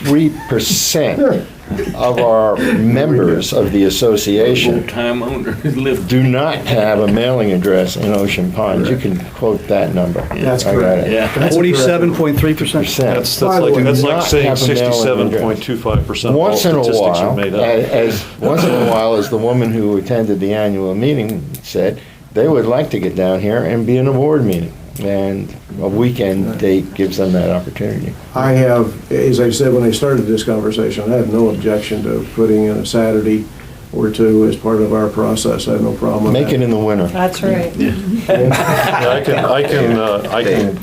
47.3% of our members of the association Full-time owner live. do not have a mailing address in Ocean Pines. You can quote that number. That's I got correct. it. Yeah. That's a correct- 47.3%. That's By the way, like not saying have a mailing address. 67.25% of all Once in a statistics are while, made up. as the woman who attended the annual meeting said, they would like to get down here and be in a board meeting. And a weekend date gives them that opportunity. I have, as I said when I started this conversation, I have no objection to putting in a Saturday or two as part of our process. I have no problem with that. Make it in the winter. That's right. Yeah, I can,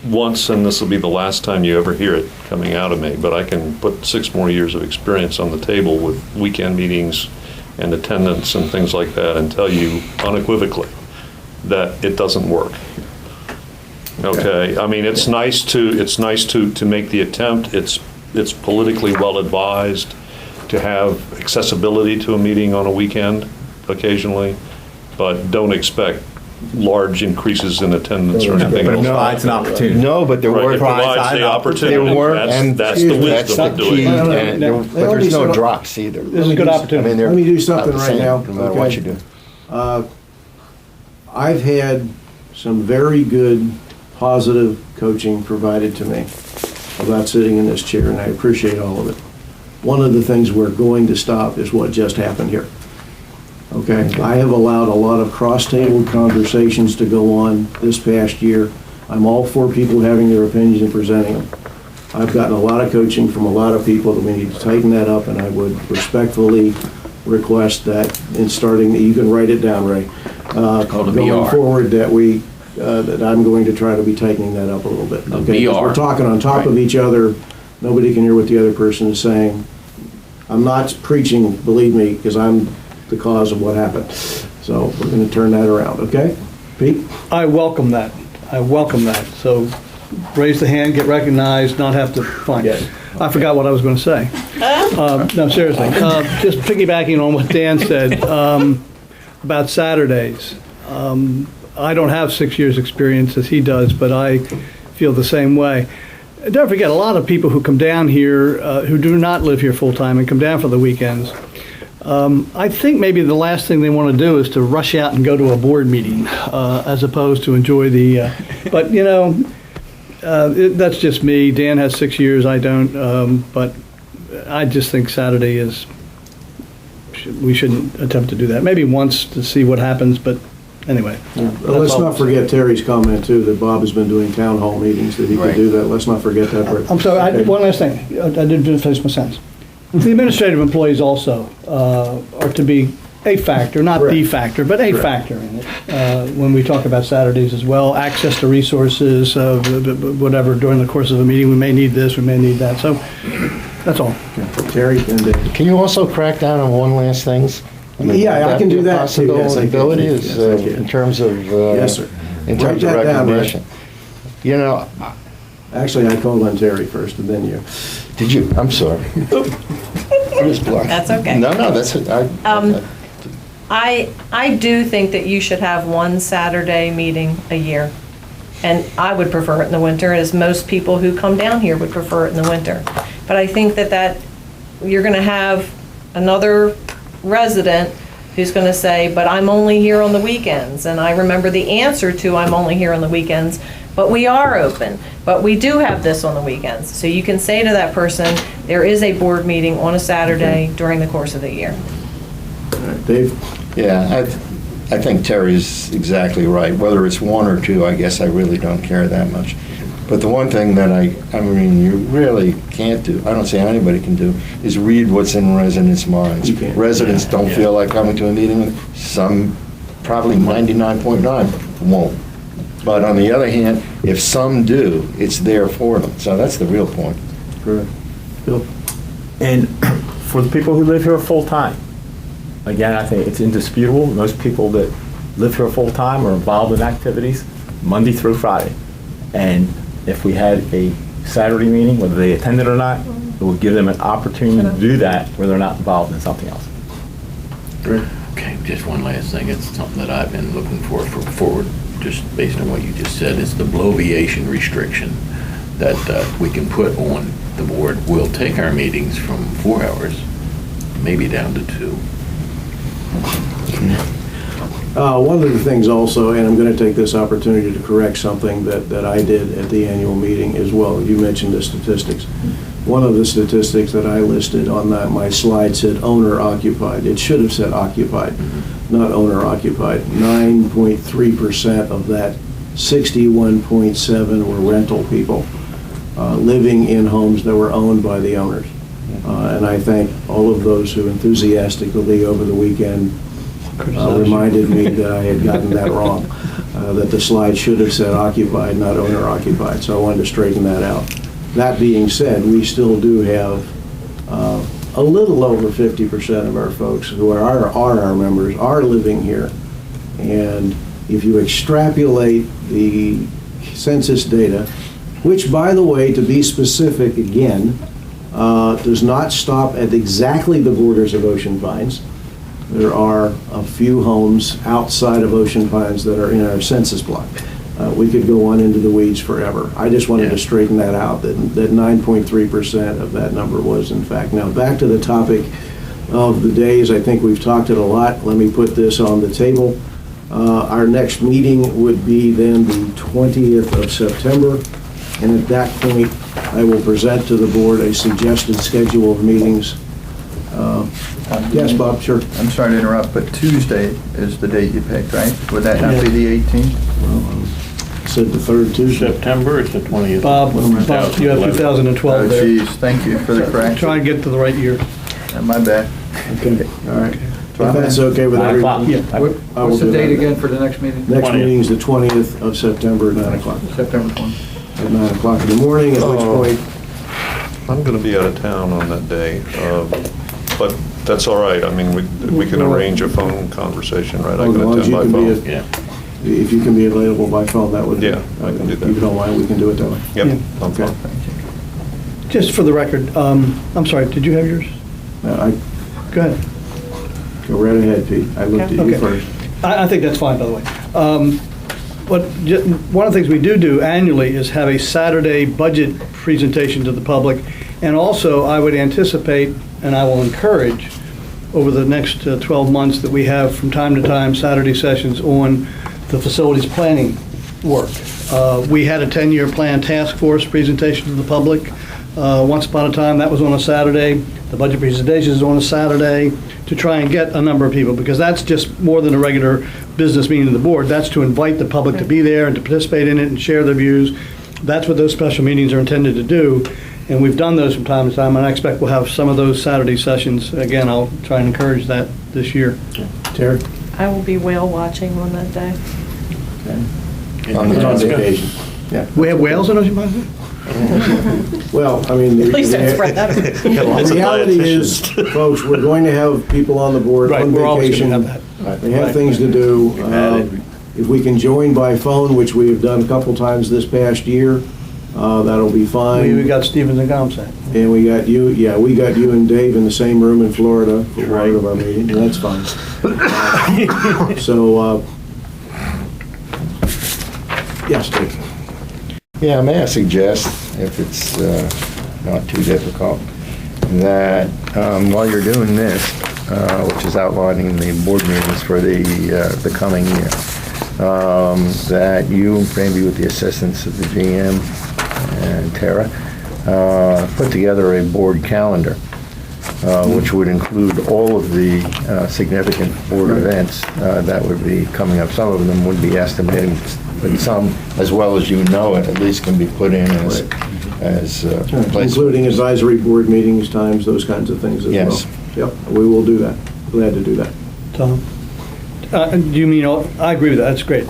once, and this will be the last time you ever hear it coming out of me, but I can put 6 more years of experience on the table with weekend meetings and attendance and things like that and tell you unequivocally that it doesn't work. Okay, I mean, it's nice to make the attempt. It's politically well advised to have accessibility to a meeting on a weekend occasionally, but don't expect large increases in attendance or anything But it else. provides an opportunity. No, but there Right, were. it provides the There opportunity. were, and That's the that's wisdom the of doing key, it. and there- but there's no drops either. This is a good I opportunity. mean, they're Let me do about something the right same, now, no matter what okay? you do. I've had some very good, positive coaching provided to me about sitting in this chair, and I appreciate all of it. One of the things we're going to stop is what just happened here. Okay? I have allowed a lot of cross-table conversations to go on this past year. I'm all for people having their opinions and presenting them. I've gotten a lot of coaching from a lot of people that we need to tighten that up, and I would respectfully request that in starting, you can write it down, Ray. Called a Going BR. forward, that I'm going to try to be tightening that up a little bit. A Okay? 'Cause BR. we're talking on top of each other. Nobody can hear what the other person is saying. I'm not preaching, believe me, because I'm the cause of what happened. So we're going to turn that around, okay? Pete? I welcome that. I welcome that. So raise the hand, get recognized, not have to, fine. Yes. I forgot what I was going to say. No, seriously. Just piggybacking on what Dan said about Saturdays. I don't have 6 years' experience as he does, but I feel the same way. don't forget, a lot of people who come down here, who do not live here full-time and come down for the weekends, I think maybe the last thing they want to do is to rush out and go to a board meeting, as opposed to enjoy the, but, you know, that's just me. Dan has 6 years, I don't, but I just think Saturday is, we shouldn't attempt to do that. Maybe once to see what happens, but anyway. But let's not forget Terry's comment too, that Bob has been doing town hall meetings, that he could do that. Let's not forget that. I'm sorry, Okay. one last thing. I didn't finish my sentence. The administrative employees also are to be a factor, not the Correct. factor, but a factor in it. When we talk about Saturdays as well, access to resources, whatever, during the course of a meeting, we may need this, we may need that. So that's all. Terry and Dave. Can you also crack down on one last things? Yeah, I can do that too. Yes, I can. Possibility Yes, is, I can. in terms of, Yes, sir. in Write terms of that down, Rick. recognition. You know, Actually, I called on Terry first and then you. did you, I'm sorry. I was blunt. That's okay. No, that's it. I do think that you should have one Saturday meeting a year. And I would prefer it in the winter, as most people who come down here would prefer it in the winter. But I think that you're going to have another resident who's going to say, but I'm only here on the weekends. And I remember the answer to I'm only here on the weekends, but we are open. But we do have this on the weekends. So you can say to that person, there is a board meeting on a Saturday during the course of the year. All right, Dave? Yeah, I think Terry's exactly right. Whether it's one or two, I guess I really don't care that much. But the one thing that I mean, you really can't do, I don't say anybody can do, is read what's in residents' minds. You can't. Residents don't feel like coming to a meeting. Some, probably 99.9 won't. But on the other hand, if some do, it's there for them. So that's the real point. Correct. Bill? And for the people who live here full-time, again, I think it's indisputable, most people that live here full-time are involved in activities Monday through Friday. And if we had a Saturday meeting, whether they attend it or not, it would give them an opportunity to do that where they're not involved in something else. Great. Okay, just one last thing. It's something that I've been looking forward, just based on what you just said. It's the bloviation restriction that we can put on the board. We'll take our meetings from 4 hours, maybe down to 2. One of the things also, and I'm going to take this opportunity to correct something that I did at the annual meeting as well. You mentioned the statistics. One of the statistics that I listed on my slide said owner occupied. It should have said occupied, not owner occupied. 9.3% of that 61.7 were rental people living in homes that were owned by the owners. And I thank all of those who enthusiastically over the weekend reminded me that I had gotten that wrong, that the slide should have said occupied, not owner occupied. So I wanted to straighten that out. That being said, we still do have a little over 50% of our folks who are our members are living here. And if you extrapolate the census data, which, by the way, to be specific again, does not stop at exactly the borders of Ocean Pines. There are a few homes outside of Ocean Pines that are in our census block. We could go on into the weeds forever. I just wanted to straighten that out, that 9.3% of that number was in fact. Now, back to the topic of the days. I think we've talked it a lot. Let me put this on the table. Our next meeting would be then the 20th of September. And at that point, I will present to the board a suggested schedule of meetings. Yes, Bob, sure. I'm sorry to interrupt, but Tuesday is the date you picked, right? Would that not be the 18th? Said the third Tuesday. September, it's the 20th. Bob, you have 2012 Oh, there. geez, thank you for the correction. Try and get to the right year. My bad. Okay, all right. If that's okay with 9 o'clock. everyone. Yeah. I will What's the do date that. again for the next meeting? Next 20th. meeting is the 20th of September at 9 o'clock. September 20th. At 9 o'clock in the morning, at which point, I'm going to be out of town on that day, but that's all right. I mean, we can arrange a phone conversation, right? I as can long as attend you by can phone. Yeah. if you can be available by phone, that would be. Yeah, I can do that. If you don't mind, we can do it that way. Yep, Yeah. I'm Okay. fine. Just for the record, I'm sorry, did you have yours? Go ahead. Go right ahead, Pete. I looked at you Okay. first. I think that's fine, by the way. But one of the things we do annually is have a Saturday budget presentation to the public. And also, I would anticipate, and I will encourage, over the next 12 months, that we have from time to time Saturday sessions on the facilities planning work. We had a 10-year plan task force presentation to the public. Once upon a time, that was on a Saturday. The budget presentation is on a Saturday, to try and get a number of people, because that's just more than a regular business meeting of the board. That's to invite the public to be there and to participate in it and share their views. That's what those special meetings are intended to do. And we've done those from time to time, and I expect we'll have some of those Saturday sessions. Again, I'll try and encourage that this year. Terry? I will be whale watching on that day. On vacation. Yeah. We have whales in Ocean Pine? Well, I mean, At least don't spread that around. the reality is, folks, we're going to have people on the board Right, on we're always vacation. gonna have that. They have things to do. If we can join by phone, which we have done a couple times this past year, that'll be fine. We got Stevens and Gomsat. And we got you, we got you and Dave in the same room in Florida for one of our meetings, and that's fine. Yes, Dave. Yeah, may I suggest, if it's not too difficult, that while you're doing this, which is outlining the board meetings for the coming year, that you, maybe with the assistance of the GM and Tara, put together a board calendar, which would include all of the significant board events that would be coming up. Some of them would be estimated, but some, as well as you know it, at least can be put in as placeholders. Including advisory board meetings, times, those kinds of things as well. Yes. Yep, we will do that. Glad to do that. Tom? Do you mean, I agree with that, that's great.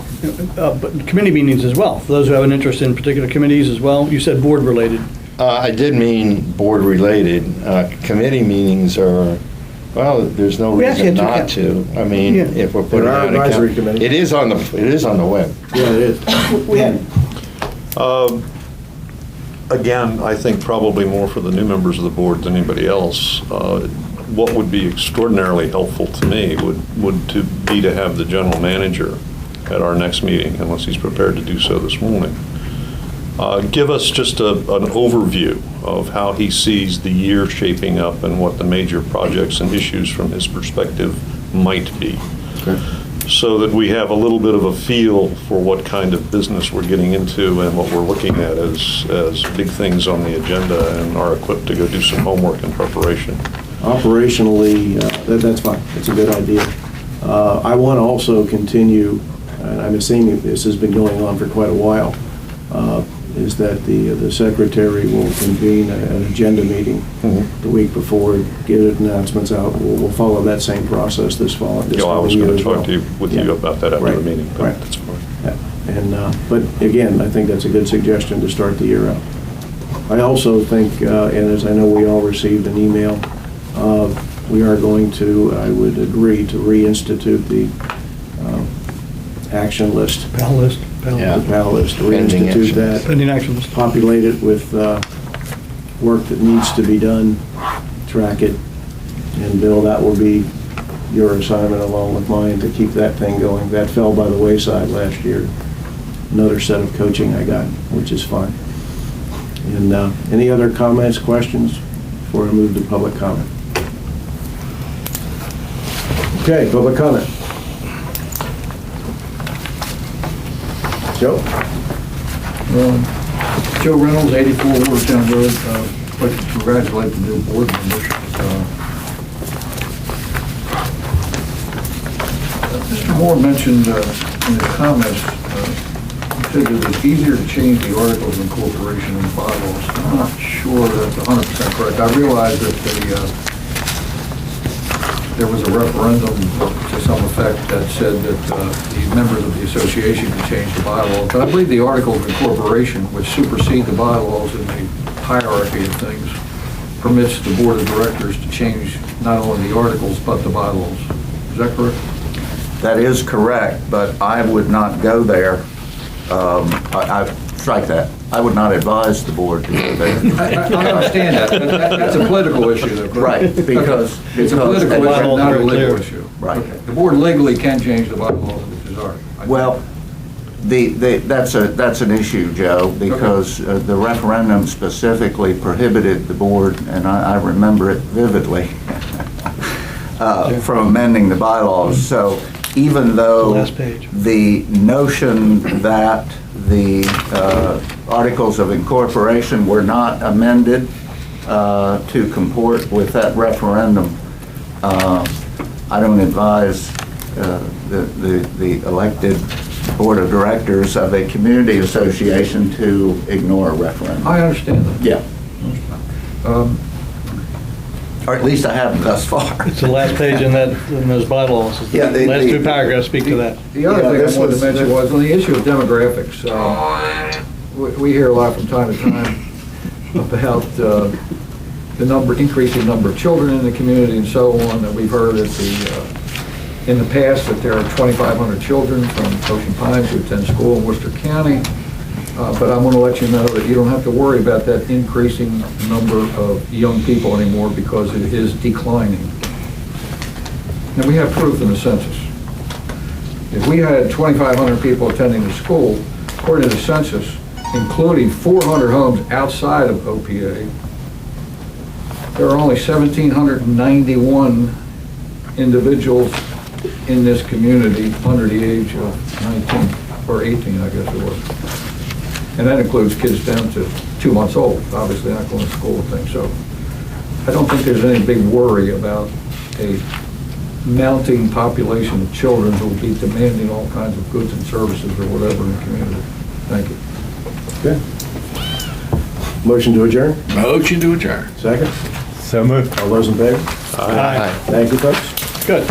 But committee meetings as well, for those who have an interest in particular committees as well. You said board-related. I did mean board-related. Committee meetings are, well, there's no We actually reason have not to. I mean, Yeah. if we're putting There are out a... advisory committees. It is on the web. Yeah, it is. Again, I think probably more for the new members of the board than anybody else. What would be extraordinarily helpful to me would be to have the general manager at our next meeting, unless he's prepared to do so this morning. Give us just an overview of how he sees the year shaping up and what the major projects and issues from his perspective might be. Okay. So that we have a little bit of a feel for what kind of business we're getting into and what we're looking at as big things on the agenda, and are equipped to go do some homework and preparation. Operationally, that's fine. It's a good idea. I want to also continue, and I'm assuming this has been going on for quite a while, is that the secretary will convene an agenda meeting the week before, get announcements out. We'll follow that same process this fall. I was going to talk to you about that after the meeting, but Right. that's fine. Yeah. And, but again, I think that's a good suggestion to start the year out. I also think, and as I know we all received an email, we are going to, I would agree, to reinstitute the action list. PAL list. Yeah. The PAL list, to Pending reinstitute action that. list. Pending action list. Populate it with work that needs to be done, track it. And Bill, that will be your assignment along with mine to keep that thing going. That fell by the wayside last year. Another set of coaching I got, which is fine. And any other comments, questions before I move to public comment? Okay, public comment. Joe? Joe Reynolds, 84 Watertown Road. I'd like to congratulate the new board members. Mr. Moore mentioned in his comments, he said that it's easier to change the articles of incorporation and bylaws. I'm not sure that's 100% correct. I realize that there was a referendum to some effect that said that the members of the association could change the bylaws. But I believe the articles of incorporation, which supersede the bylaws in the hierarchy of things, permits the board of directors to change not only the articles, but the bylaws. Is that correct? That is correct, but I would not go there. I strike that. I would not advise the board to go there. I understand that, but that's a political issue, though, correct? Right, because... It's a political issue, bylaws not a are legal clear. issue. Right. Okay. The board legally can change the bylaws if desired. Well, That's an issue, Joe, because the referendum specifically prohibited the board, and I remember it vividly, from amending the bylaws. So even though Last page. the notion that the articles of incorporation were not amended to comport with that referendum, I don't advise the elected board of directors of a community association to ignore a referendum. I understand that. Yeah. Or at least I haven't thus far. It's the last page in those bylaws. Yeah, The last two paragraphs speak to that. The other Yeah, thing this I wanted was- to mention was on the issue of demographics. We hear a lot from time to time about the increasing number of children in the community and so on, that we've heard that in the past that there are 2,500 children from Ocean Pines who attend school in Worcester County. But I want to let you know that you don't have to worry about that increasing number of young people anymore, because it is declining. And we have proof in the census. If we had 2,500 people attending the school, according to the census, including 400 homes outside of OPA, there are only 1,791 individuals in this community under the age of 19, or 18, I guess it was. And that includes kids down to 2 months old, obviously not going to school and things. So I don't think there's any big worry about a mounting population of children who will be demanding all kinds of goods and services or whatever in the community. Thank you. Okay. Motion to adjourn? Motion to adjourn. Second? So moved. All those in favor? Aye. Thank you, folks. Good.